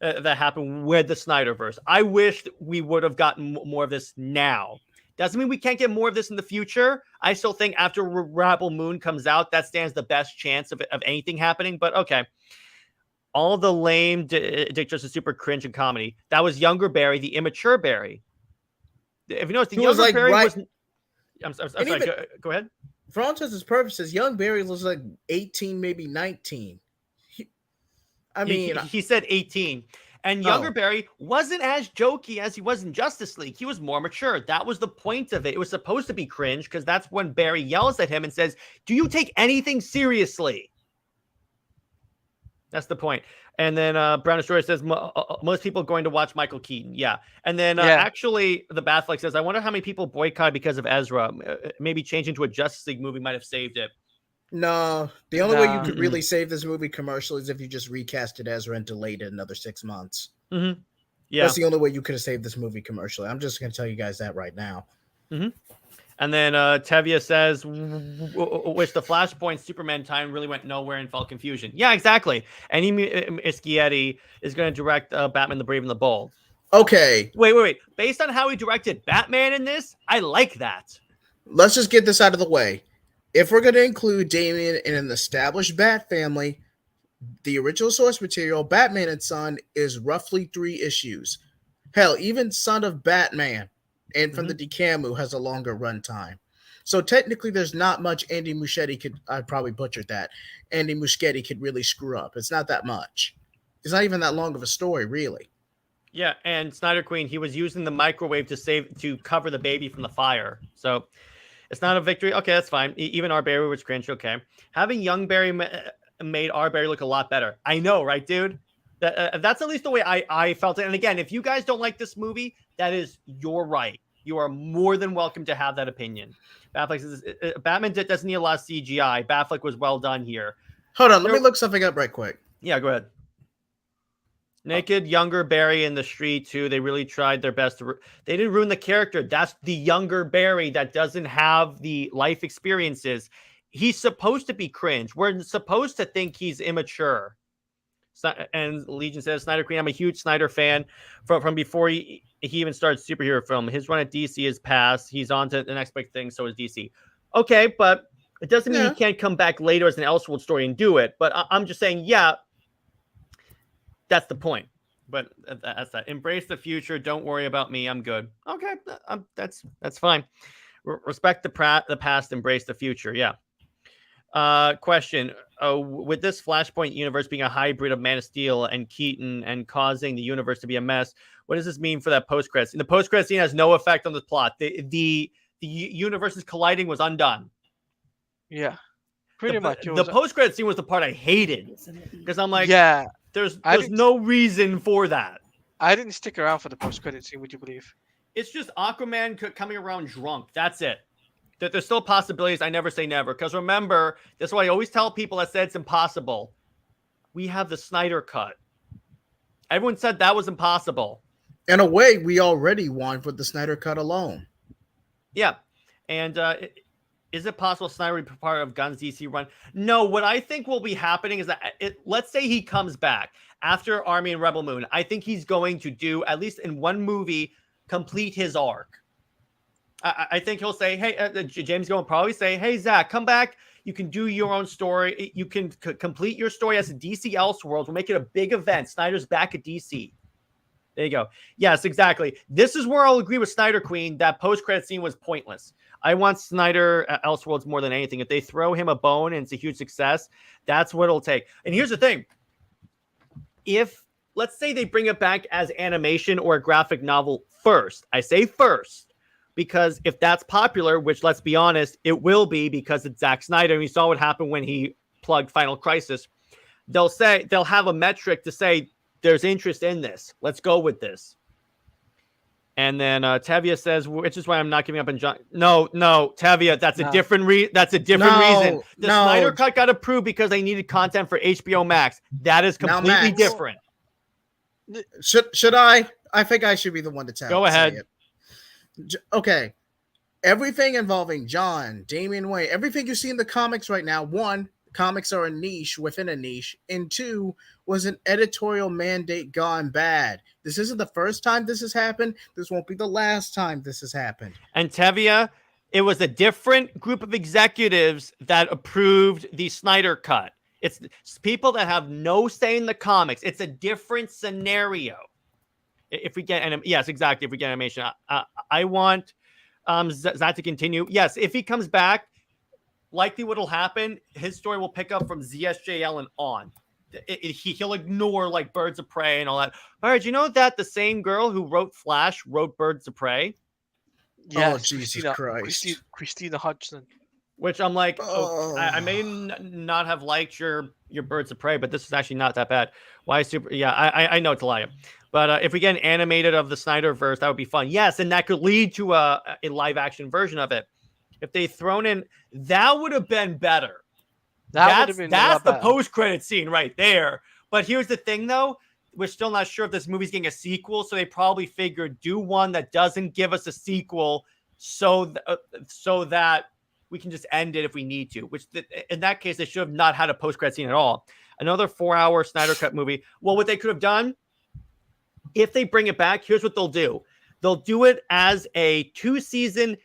happened with the Snyderverse. I wish we would have gotten more of this now. Doesn't mean we can't get more of this in the future. I still think after Rebel Moon comes out, that stands the best chance of anything happening. But okay. All the lame Dick Justice super cringe and comedy. That was younger Barry, the immature Barry. If you notice, the younger Barry was... I'm sorry, go ahead. For all intents and purposes, young Barry was like 18, maybe 19. He said 18. And younger Barry wasn't as jokey as he was in Justice League. He was more mature. That was the point of it. It was supposed to be cringe because that's when Barry yells at him and says, "Do you take anything seriously?" That's the point. And then Brown Story says, most people are going to watch Michael Keaton. Yeah. And then actually, the Batfleck says, I wonder how many people boycott because of Ezra. Maybe changing to a Justice League movie might have saved it. No, the only way you could really save this movie commercially is if you just recasted Ezra and delayed it another 6 months. Mm-hmm. Yeah, that's the only way you could have saved this movie commercially. I'm just going to tell you guys that right now. Mm-hmm. And then Tevia says, which the Flashpoint Superman time really went nowhere and felt confusion. Yeah, exactly. And Muschietti is going to direct Batman the Brave and the Bold. Okay. Wait. Based on how he directed Batman in this, I like that. Let's just get this out of the way. If we're going to include Damian in an established Bat family, the original source material, Batman and Son, is roughly 3 issues. Hell, even Son of Batman and from the DeCamu has a longer runtime. So technically, there's not much Andy Muschietti I probably butchered that. Andy Muschietti could really screw up. It's not that much. It's not even that long of a story, really. Yeah, and SnyderQueen, he was using the microwave to cover the baby from the fire. So it's not a victory. Okay, that's fine. Even our Barry was cringe. Okay. Having young Barry made our Barry look a lot better. I know, right, dude? That's at least the way I felt it. And again, if you guys don't like this movie, that is your right. You are more than welcome to have that opinion. Batfleck says Batman doesn't need a lot of CGI. Batfleck was well done here. Hold on, let me look something up right quick. Yeah, go ahead. Naked, younger Barry in the street too. They really tried their best to. They didn't ruin the character. That's the younger Barry that doesn't have the life experiences. He's supposed to be cringe. We're supposed to think he's immature. And Legion says, SnyderQueen, I'm a huge Snyder fan from before he even started superhero film. His run at DC is past. He's on to the next big thing. So is DC. Okay, but it doesn't mean he can't come back later as an Elseworld story and do it. But I'm just saying, yeah. That's the point. But that's that. Embrace the future. Don't worry about me. I'm good. Okay, that's fine. Respect the past. Embrace the future. Yeah. Question. With this Flashpoint universe being a hybrid of Man of Steel and Keaton and causing the universe to be a mess, what does this mean for that post-credits? The post-credits scene has no effect on the plot. The universes colliding was undone. Yeah. Pretty much. The post-credits scene was the part I hated. Because I'm like, yeah. There's no reason for that. I didn't stick around for the post-credit scene, would you believe? It's just Aquaman coming around drunk. That's it. There's still possibilities. I never say never. Because remember, that's why I always tell people that said it's impossible. We have the Snyder Cut. Everyone said that was impossible. In a way, we already won with the Snyder Cut alone. Yeah. And is it possible Snyder will be part of Gunn's DC run? No, what I think will be happening is that let's say he comes back after Army and Rebel Moon. I think he's going to do, at least in one movie, complete his arc. I think he'll say, hey, James Gunn will probably say, hey, Zach, come back. You can do your own story. You can complete your story as a DC Elseworlds. We'll make it a big event. Snyder's back at DC. There you go. Yes, exactly. This is where I'll agree with SnyderQueen. That post-credit scene was pointless. I want Snyder Elseworlds more than anything. If they throw him a bone and it's a huge success, that's what it'll take. And here's the thing. If, let's say they bring it back as animation or a graphic novel first. I say first, because if that's popular, which let's be honest, it will be because it's Zack Snyder. And we saw what happened when he plugged Final Crisis. They'll have a metric to say there's interest in this. Let's go with this. And then Tevia says, which is why I'm not giving up on John. No, Tevia, that's a different reason. The Snyder Cut got approved because they needed content for HBO Max. That is completely different. Should I? I think I should be the one to tell. Go ahead. Okay. Everything involving John, Damian Wayne, everything you see in the comics right now, one, comics are a niche within a niche, and two, was an editorial mandate gone bad. This isn't the first time this has happened. This won't be the last time this has happened. And Tevia, it was a different group of executives that approved the Snyder Cut. It's people that have no say in the comics. It's a different scenario. If we get, yes, exactly. If we get animation, I want Zach to continue. Yes, if he comes back, likely what'll happen, his story will pick up from ZSJL and on. He'll ignore like Birds of Prey and all that. All right, you know that the same girl who wrote Flash wrote Birds of Prey? Yes, oh, Jesus Christ. Christina Hodgson. Which I'm like, I may not have liked your Birds of Prey, but this is actually not that bad. Why super? Yeah, I know Teladia. But if we get an animated of the Snyderverse, that would be fun. Yes, and that could lead to a live action version of it. If they thrown in, that would have been better. That's the post-credit scene right there. But here's the thing, though. We're still not sure if this movie's getting a sequel, so they probably figured do one that doesn't give us a sequel so that we can just end it if we need to. Which, in that case, they should have not had a post-credit scene at all. Another 4-hour Snyder Cut movie. Well, what they could have done, if they bring it back, here's what they'll do. They'll do it as a 2-season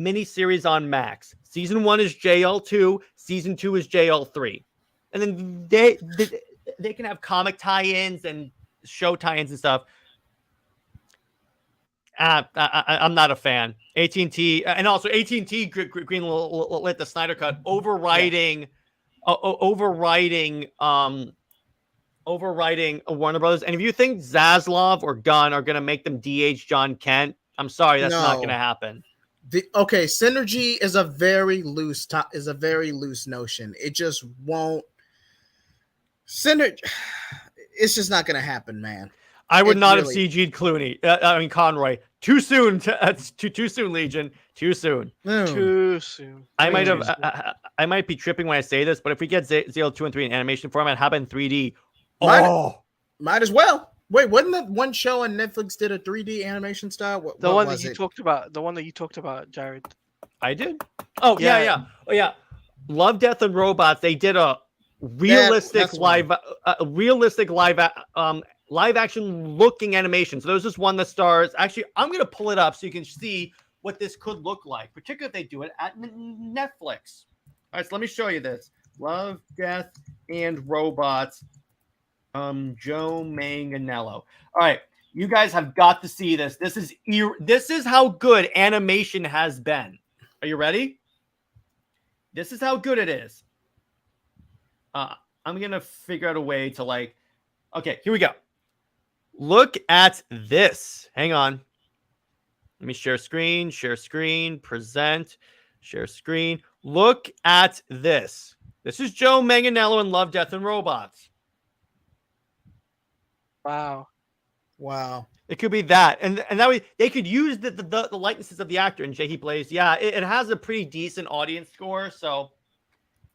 miniseries on Max. Season 1 is JL2. Season 2 is JL3. And then they can have comic tie-ins and show tie-ins and stuff. I'm not a fan. AT&T, and also AT&T greenlit the Snyder Cut, overriding Warner Brothers. And if you think Zaslav or Gunn are going to make them DH John Kent, I'm sorry, that's not going to happen. Synergy is a very loose notion. It just won't. It's just not going to happen, man. I would not have CG'd Conroy. Too soon. That's too soon, Legion. Too soon. Too soon. I might be tripping when I say this, but if we get Zeal 2 and 3 in animation format, how about in 3D? Might as well. Wait, wasn't that one show on Netflix did a 3D animation style? What was it? The one that you talked about, Jared. I did. Oh yeah. Oh yeah. Love, Death, and Robots. They did a realistic live action looking animation. So there's this one that stars. Actually, I'm gonna pull it up so you can see what this could look like, particularly if they do it at Netflix. All right, so let me show you this. Love, Death, and Robots. Joe Manganiello. All right, you guys have got to see this. This is how good animation has been. Are you ready? This is how good it is. I'm gonna figure out a way to like. Okay, here we go. Look at this. Hang on. Let me share screen, present, share screen. Look at this. This is Joe Manganiello in Love, Death, and Robots. Wow. It could be that. And that way they could use the likenesses of the actor in JJheat Plays. Yeah, it has a pretty decent audience score. So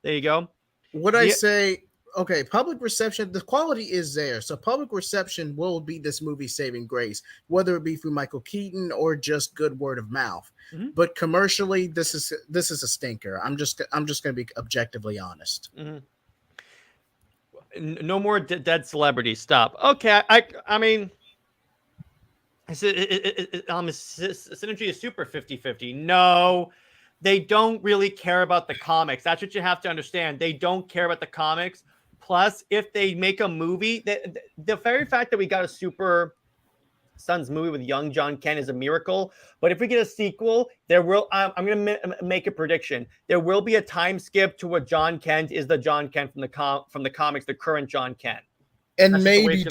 there you go. Would I say, okay, public reception, the quality is there. So public reception will be this movie saving grace, whether it be through Michael Keaton or just good word of mouth. Mm-hmm. But commercially, this is a stinker. I'm just going to be objectively honest. Mm-hmm. No more dead celebrities. Stop. Okay, I mean, Synergy is super 50-50. No, they don't really care about the comics. That's what you have to understand. They don't care about the comics. Plus, if they make a movie, the very fact that we got a Super Sons movie with young John Kent is a miracle. But if we get a sequel, there will. I'm going to make a prediction. There will be a time skip to what John Kent is the John Kent from the comics, the current John Kent. And maybe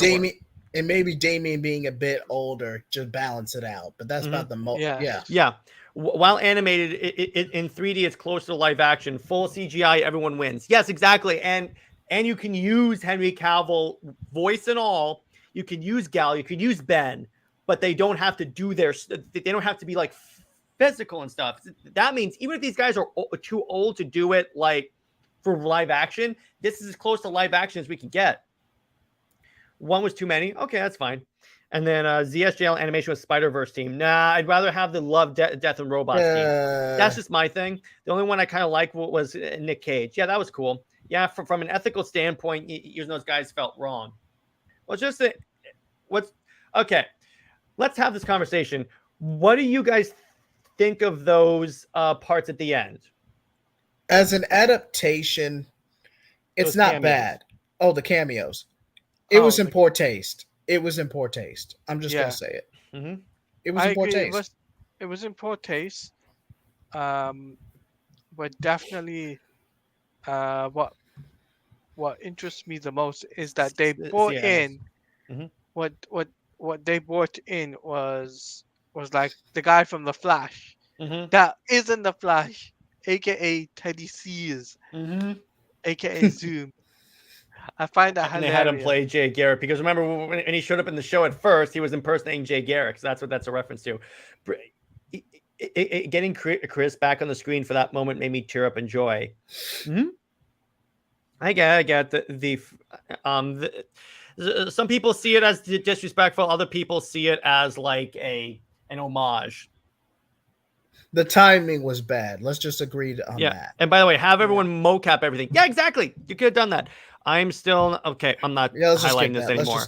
Damien being a bit older to balance it out. But that's about the most. Yeah. While animated in 3D, it's closer to live action. Full CGI, everyone wins. Yes, exactly. And you can use Henry Cavill, voice and all. You can use Gal. You can use Ben. But they don't have to do they don't have to be like physical and stuff. That means even if these guys are too old to do it like for live action, this is as close to live action as we can get. One was too many. Okay, that's fine. And then ZSJL animation with Spider-Verse team. Nah, I'd rather have the Love, Death, and Robots team. That's just my thing. The only one I kind of like was Nick Cage. Yeah, that was cool. Yeah, from an ethical standpoint, even those guys felt wrong. Well, just okay. Let's have this conversation. What do you guys think of those parts at the end? As an adaptation, it's not bad. Oh, the cameos. It was in poor taste. I'm just going to say it. Mm-hmm. It was in poor taste. It was in poor taste. But definitely what interests me the most is that they brought in what they brought in was like the guy from The Flash. Mm-hmm. That isn't The Flash, aka Teddy Sears, aka Zoom. I find that and they had him play Jay Garrick because remember when he showed up in the show at first, he was impersonating Jay Garrick. So that's what that's a reference to. Getting Chris back on the screen for that moment made me tear up in joy. Mm-hmm. I get some people see it as disrespectful. Other people see it as like an homage. The timing was bad. Let's just agree on that. And by the way, have everyone mocap everything. Yeah, exactly. You could have done that. I'm still okay. I'm not highlighting this anymore.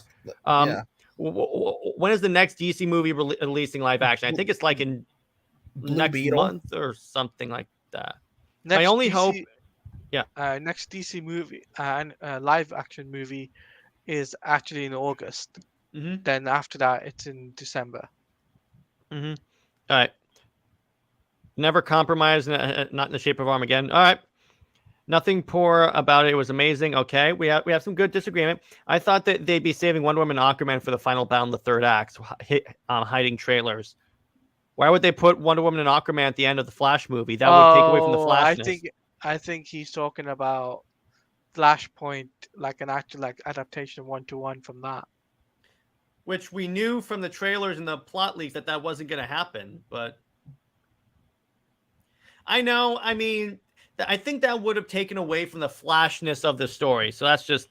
When is the next DC movie releasing live action? I think it's like in next month or something like that. My only hope. Next DC movie and live action movie is actually in August. Mm-hmm. Then after that, it's in December. Mm-hmm. All right. Never compromise, not in the shape of Armageddon. All right. Nothing poor about it. It was amazing. Okay. We have some good disagreement. I thought that they'd be saving Wonder Woman and Aquaman for the final battle in the third act, hiding trailers. Why would they put Wonder Woman and Aquaman at the end of the Flash movie? That would take away from the Flashness. I think he's talking about Flashpoint, like an actual adaptation 1-to-1 from that. which we knew from the trailers and the plot leaks that wasn't going to happen. But I know, I mean, I think that would have taken away from the flashness of the story. So that's just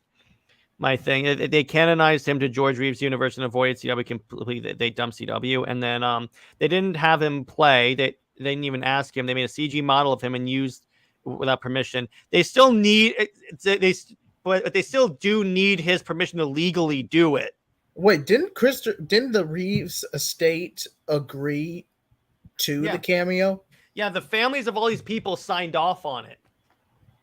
my thing. They canonized him to George Reeves' universe and avoided CW completely. They dumped CW, and then they didn't have him play. They didn't even ask him. They made a CG model of him and used without permission. They still need but they still do need his permission to legally do it. Wait, didn't the Reeves estate agree to the cameo? Yeah, the families of all these people signed off on it.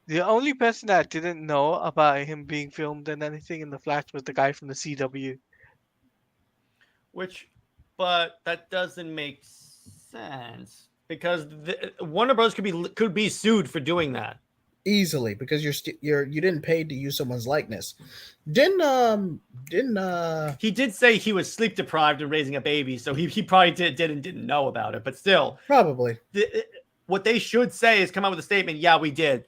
The only person that didn't know about him being filmed and anything in the Flash was the guy from the CW. But that doesn't make sense because Warner Bros. could be sued for doing that easily because you didn't pay to use someone's likeness. He did say he was sleep deprived and raising a baby, so he probably didn't know about it, but still probably what they should say is come out with a statement. Yeah, we did.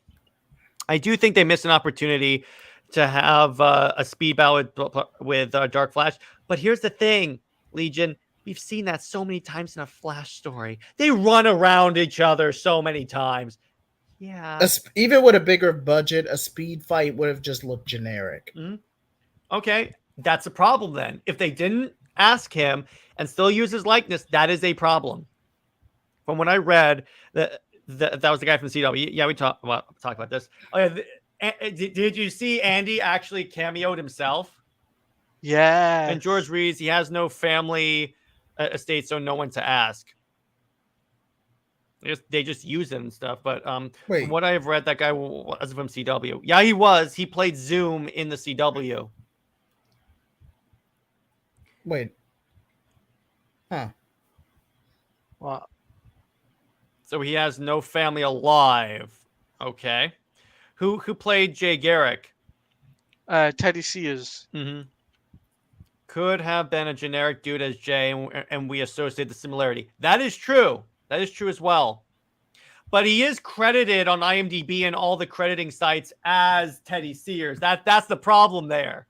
I do think they missed an opportunity to have a speed ballad with Dark Flash, but here's the thing, Legion. We've seen that so many times in a Flash story. They run around each other so many times. Yeah. Even with a bigger budget, a speed fight would have just looked generic. Mm-hmm. Okay, that's a problem then. If they didn't ask him and still use his likeness, that is a problem. From what I read, that was the guy from CW. Yeah, we talk about this. Oh, yeah, did you see Andy actually cameoed himself? Yeah. And George Reeves, he has no family estate, so no one to ask. They just use it and stuff. But from what I've read, that guy was from CW. Yeah, he was. He played Zoom in the CW. Wait. Huh. What? So he has no family alive. Okay. Who played Jay Garrick? Teddy Sears. Mm-hmm. Could have been a generic dude as Jay, and we associate the similarity. That is true. That is true as well. But he is credited on IMDb and all the crediting sites as Teddy Sears. That's the problem there.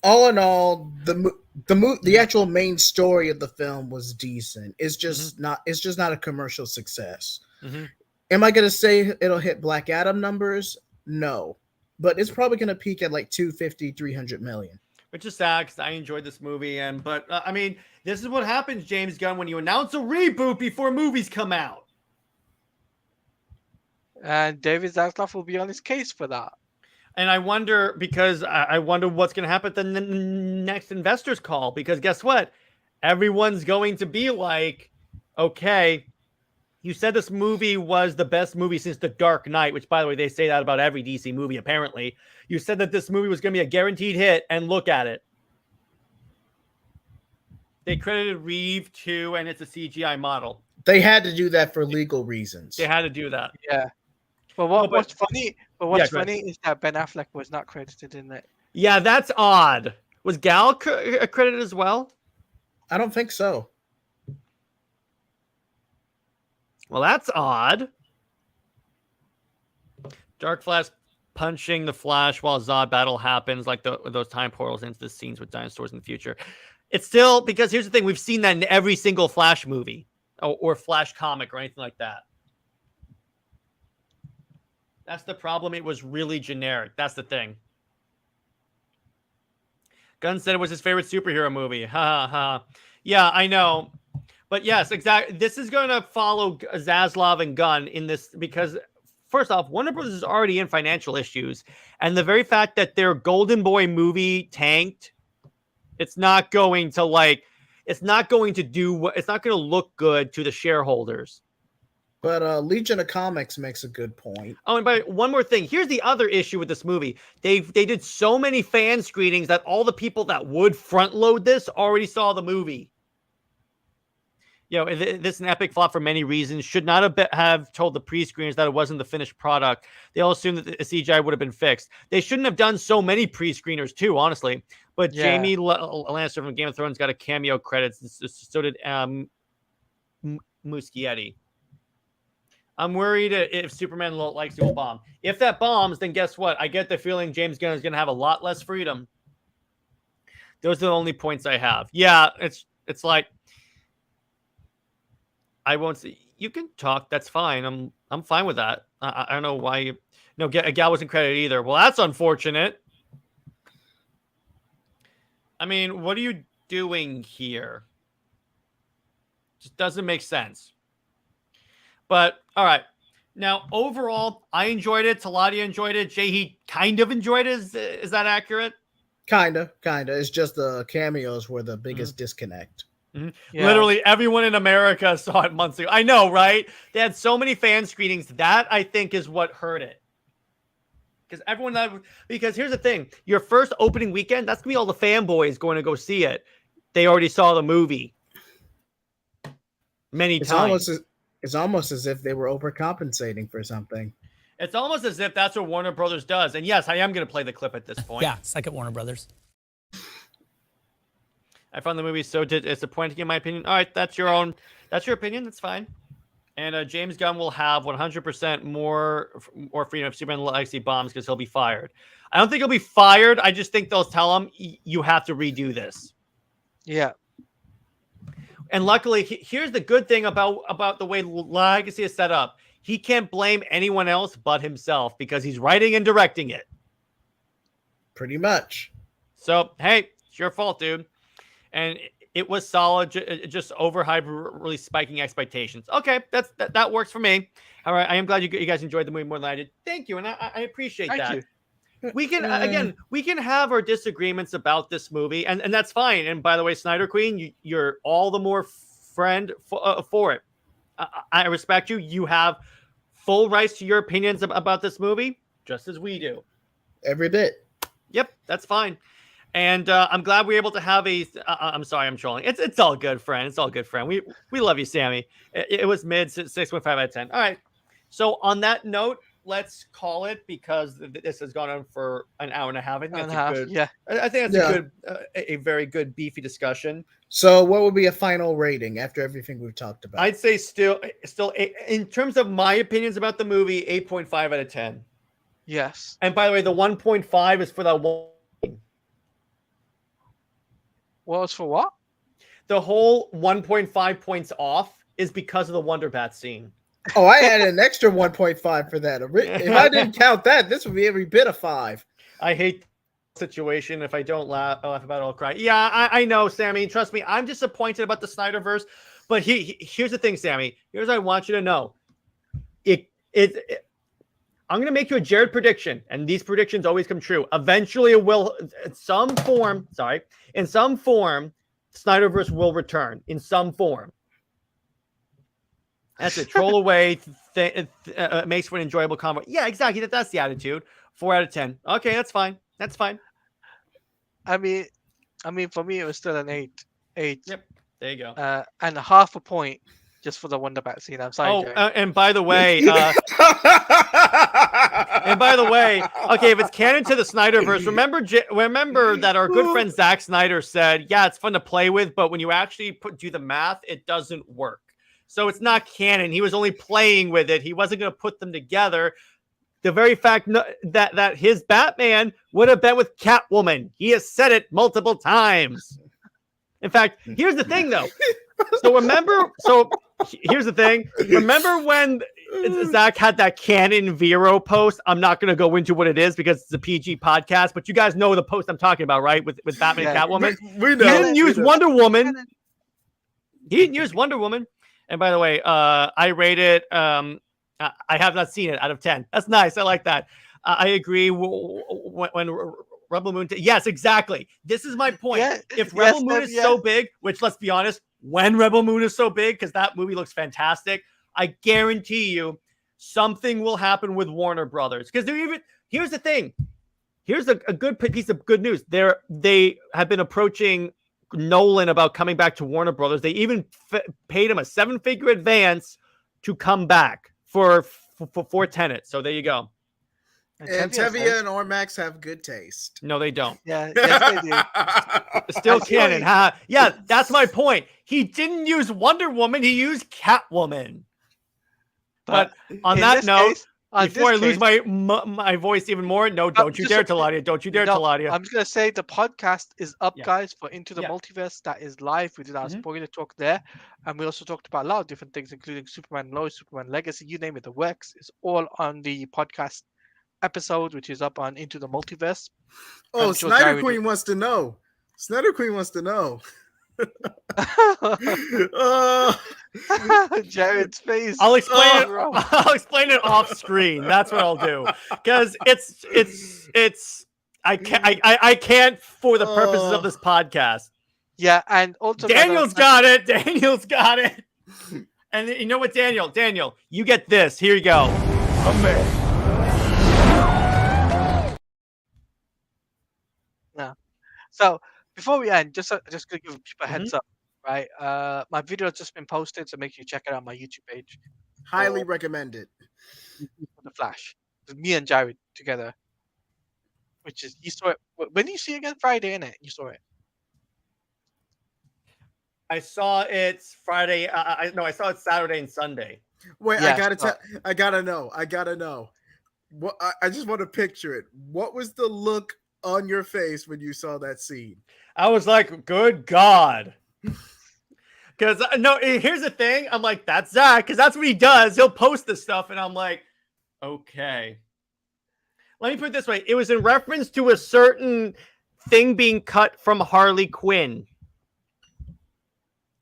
All in all, the actual main story of the film was decent. It's just not a commercial success. Mm-hmm. Am I going to say it'll hit Black Adam numbers? No. But it's probably going to peak at like 250, 300 million. Which is sad because I enjoyed this movie. But I mean, this is what happens, James Gunn, when you announce a reboot before movies come out. And David Zaslav will be on his case for that. And I wonder, because I wonder what's going to happen at the next investors call. Because guess what? Everyone's going to be like, okay, you said this movie was the best movie since The Dark Knight, which, by the way, they say that about every DC movie, apparently. You said that this movie was going to be a guaranteed hit, and look at it. They credited Reeve too, and it's a CGI model. They had to do that for legal reasons. They had to do that. Yeah. But what's funny is that Ben Affleck was not credited in it. Yeah, that's odd. Was Gal credited as well? I don't think so. Well, that's odd. Dark Flash punching the Flash while Zod battle happens, like those time portals into the scenes with dinosaurs in the future. It's still, because here's the thing, we've seen that in every single Flash movie or Flash comic or anything like that. That's the problem. It was really generic. That's the thing. Gunn said it was his favorite superhero movie. Ha ha ha. Yeah, I know. But yes, exactly. This is going to follow Zaslav and Gunn in this because, first off, Warner Bros. Is already in financial issues. And the very fact that their Golden Boy movie tanked, it's not going to look good to the shareholders. But Legion of Comics makes a good point. Oh, and by one more thing, here's the other issue with this movie. They did so many fan screenings that all the people that would front load this already saw the movie. You know, this is an epic flop for many reasons. Should not have told the pre-screeners that it wasn't the finished product. They all assumed that the CGI would have been fixed. They shouldn't have done so many pre-screeners too, honestly. But yeah. Jamie Lannister from Game of Thrones got a cameo credit. So did Muschietti. I'm worried if Superman likes to bomb. If that bombs, then guess what? I get the feeling James Gunn is going to have a lot less freedom. Those are the only points I have. Yeah, it's like I won't say you can talk. That's fine. I'm fine with that. I don't know why you. No, Gal wasn't credited either. Well, that's unfortunate. I mean, what are you doing here? Just doesn't make sense. But all right. Now, overall, I enjoyed it. Teladia enjoyed it. JJheat kind of enjoyed it. Is that accurate? Kinda. It's just the cameos were the biggest disconnect. Yeah. Literally everyone in America saw it months ago. I know, right? They had so many fan screenings. That, I think, is what hurt it. Because here's the thing. Your first opening weekend, that's going to be all the fanboys going to go see it. They already saw the movie many times. It's almost as if they were overcompensating for something. It's almost as if that's what Warner Brothers does. And yes, I am going to play the clip at this point. Yeah, second Warner Brothers. I found the movie so disappointing in my opinion. All right, that's your opinion. That's fine. And James Gunn will have 100% more freedom if Superman Legacy bombs because he'll be fired. I don't think he'll be fired. I just think they'll tell him you have to redo this. Yeah. And luckily, here's the good thing about the way Legacy is set up. He can't blame anyone else but himself because he's writing and directing it. Pretty much. So, hey, it's your fault, dude. And it was solid, just overhyped, really spiking expectations. Okay, that works for me. All right, I am glad you guys enjoyed the movie more than I did. Thank you, and I appreciate that. Thank you. We can we can have our disagreements about this movie, and that's fine. And by the way, SnyderQueen, you're all the more friend for it. I respect you. You have full rights to your opinions about this movie, just as we do. Every bit. Yep, that's fine. And I'm glad we were able to have a. I'm sorry, I'm trolling. It's all good, friend. It's all good, friend. We love you, Sammy. It was mid 6.5 out of 10. All right. So on that note, let's call it because this has gone on for an hour and a half. I think that's good. Yeah. I think that's a good, a very good beefy discussion. So what would be a final rating after everything we've talked about? I'd say still in terms of my opinions about the movie, 8.5 out of 10. Yes. And by the way, the 1.5 is for that one. Well, it's for what? The whole 1.5 points off is because of the Wonder Bat scene. Oh, I had an extra 1.5 for that. If I didn't count that, this would be every bit of 5. I hate the situation. If I don't laugh about it, I'll cry. Yeah, I know, Sammy. Trust me, I'm disappointed about the Snyderverse. But here's the thing, Sammy. Here's what I want you to know. I'm going to make you a Jared prediction, and these predictions always come true. Eventually, it will, in some form, Snyderverse will return in some form. That's it. Troll away. Makes for an enjoyable convo. Yeah, exactly. That's the attitude. 4 out of 10. Okay, that's fine. That's fine. I mean, for me, it was still an 8. Yep. There you go. And half a point just for the Wonder Bat scene. I'm sorry. And by the way, okay, if it's canon to the Snyderverse, remember that our good friend Zack Snyder said, yeah, it's fun to play with, but when you actually do the math, it doesn't work. So it's not canon. He was only playing with it. He wasn't going to put them together. The very fact that his Batman would have been with Catwoman. He has said it multiple times. In fact, here's the thing, though. Here's the thing. Remember when Zach had that Canon Vero post? I'm not going to go into what it is because it's a PG podcast, but you guys know the post I'm talking about, right? With Batman and Catwoman. We know. He didn't use Wonder Woman. He didn't use Wonder Woman. And by the way, I rate it. I have not seen it out of 10. That's nice. I like that. I agree. When Rebel Moon. Yes, exactly. This is my point. Yeah, if Rebel Moon is so big, which let's be honest, when Rebel Moon is so big, because that movie looks fantastic, I guarantee you something will happen with Warner Brothers. Because here's the thing. Here's a good piece of good news. They have been approaching Nolan about coming back to Warner Brothers. They even paid him a 7-figure advance to come back for Tenet. So there you go. And Tevye and Ormax have good taste. No, they don't. Yeah, yes, they do. Still canon, huh? Yeah, that's my point. He didn't use Wonder Woman. He used Catwoman. But on that note, Before I lose my voice even more, don't you dare, Teladia. Don't you dare, Teladia. I'm just going to say the podcast is up, guys, for Into the Multiverse. That is live. We did our spoiler talk there. And we also talked about a lot of different things, including Superman Lois, Superman Legacy, you name it, the works. It's all on the podcast episode, which is up on Into the Multiverse. Oh, SnyderQueen wants to know. SnyderQueen wants to know. Jared's face. I'll explain it. I'll explain it off screen. That's what I'll do, because it's I can't for the purposes of this podcast. Yeah, and also Daniel's got it. Daniel's got it. And you know what, Daniel, you get this. Here you go. Yeah. So before we end, just gonna give people a heads up, right? My video has just been posted, so make sure you check it out on my YouTube page. Highly recommended. The Flash, with me and Jared together, which is, you saw it. When did you see it again? Friday, innit? You saw it. I saw it Friday. I saw it Saturday and Sunday. Wait, yeah, I gotta know. What I just want to picture it. What was the look on your face when you saw that scene? I was like, good God. Because no, here's the thing. I'm like, that's Zach, because that's what he does. He'll post this stuff, and I'm like, okay. Let me put it this way. It was in reference to a certain thing being cut from Harley Quinn.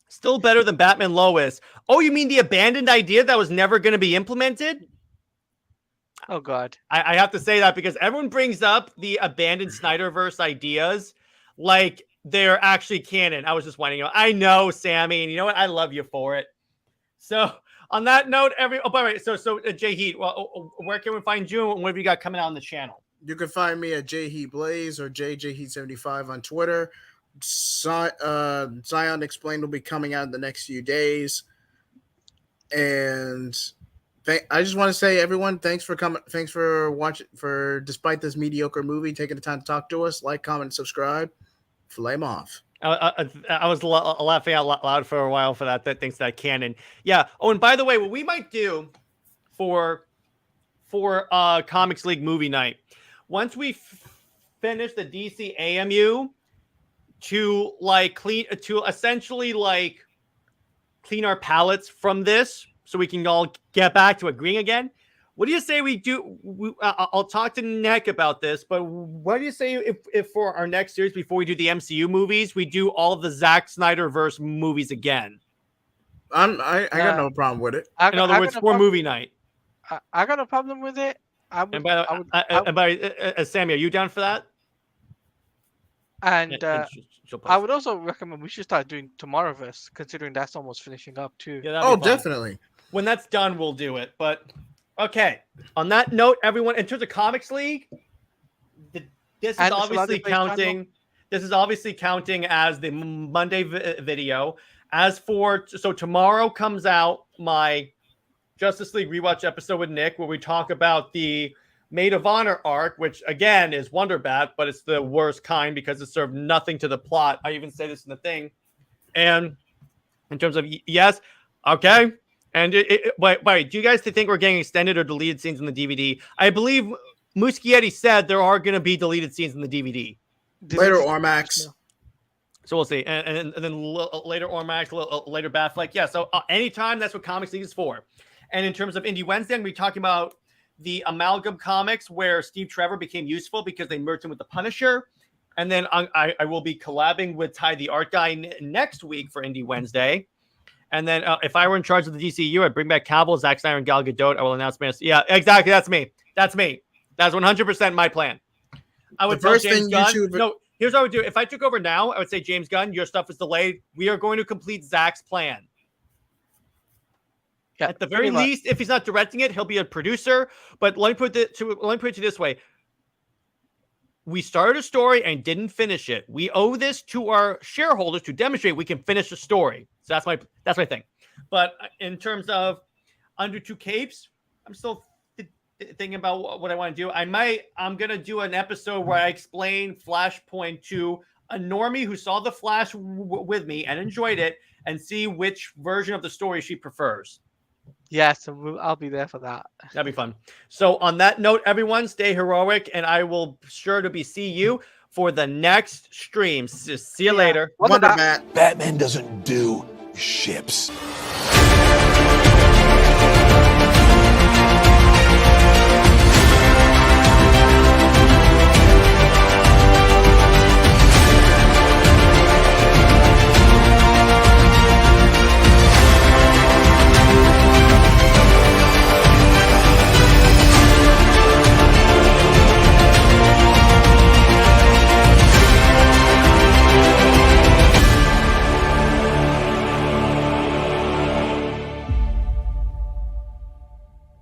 Still better than Batman Lois. Oh, you mean the abandoned idea that was never going to be implemented? Oh, God. I have to say that because everyone brings up the abandoned Snyderverse ideas like they're actually canon. I was just winding up. I know, Sammy, and you know what? I love you for it. So on that note, by the way, so JJheat, well, where can we find you and what have you got coming out on the channel? You can find me at JJheat Plays or JJheat75 on Twitter. Zion Explained will be coming out in the next few days. And I just want to say, everyone, thanks for coming. Thanks for watching. Despite this mediocre movie, taking the time to talk to us. Like, comment, subscribe. Flame off. I was laughing out loud for a while for that thinks that canon. Yeah. Oh, and by the way, what we might do for Comics League movie night, once we finish the DC AMU, to essentially clean our palates from this, so we can all get back to agreeing again. What do you say we do? I'll talk to Nick about this, but what do you say if for our next series, before we do the MCU movies, we do all of the Zack Snyderverse movies again? I got no problem with it. In other words, for movie night. I got no problem with it. Sammy, are you down for that? And I would also recommend we should start doing Tomorrowverse, considering that's almost finishing up too. Yeah, definitely. When that's done, we'll do it. But okay. On that note, everyone, in terms of Comics League, this is obviously counting. This is obviously counting as the Monday video. As for tomorrow comes out my Justice League rewatch episode with Nick, where we talk about the Maid of Honor arc, which again is Wonder Bat, but it's the worst kind because it served nothing to the plot. I even say this in the thing. And in terms of yes, okay. And wait, do you guys think we're getting extended or deleted scenes in the DVD? I believe Muschietti said there are going to be deleted scenes in the DVD. Later Ormax. So we'll see. And then later Ormax, later Batfleck. Yeah, so anytime, that's what Comics League is for. And in terms of Indie Wednesday, we're talking about the Amalgam comics where Steve Trevor became useful because they merged him with the Punisher. And then I will be collabing with Ty the Art Guy next week for Indie Wednesday. And then if I were in charge of the DCU, I'd bring back Cavill, Zack Snyder, and Gal Gadot. I will announce my... Yeah, exactly. That's me. That's 100% my plan. I would tell James Gunn... No, here's what I would do. If I took over now, I would say, James Gunn, your stuff is delayed. We are going to complete Zack's plan. Yeah, at the very least, if he's not directing it, he'll be a producer. But let me put it to you this way: we started a story and didn't finish it. We owe this to our shareholders to demonstrate we can finish the story. So that's my thing. But in terms of Under Two Capes, I'm still thinking about what I want to do. I'm gonna do an episode where I explain Flashpoint to a normie who saw the Flash with me and enjoyed it, and see which version of the story she prefers. Yes, I'll be there for that. That'd be fun. So on that note, everyone, stay heroic, and I will sure to see you for the next stream. See you later. Wonder Bat. Batman doesn't do ships.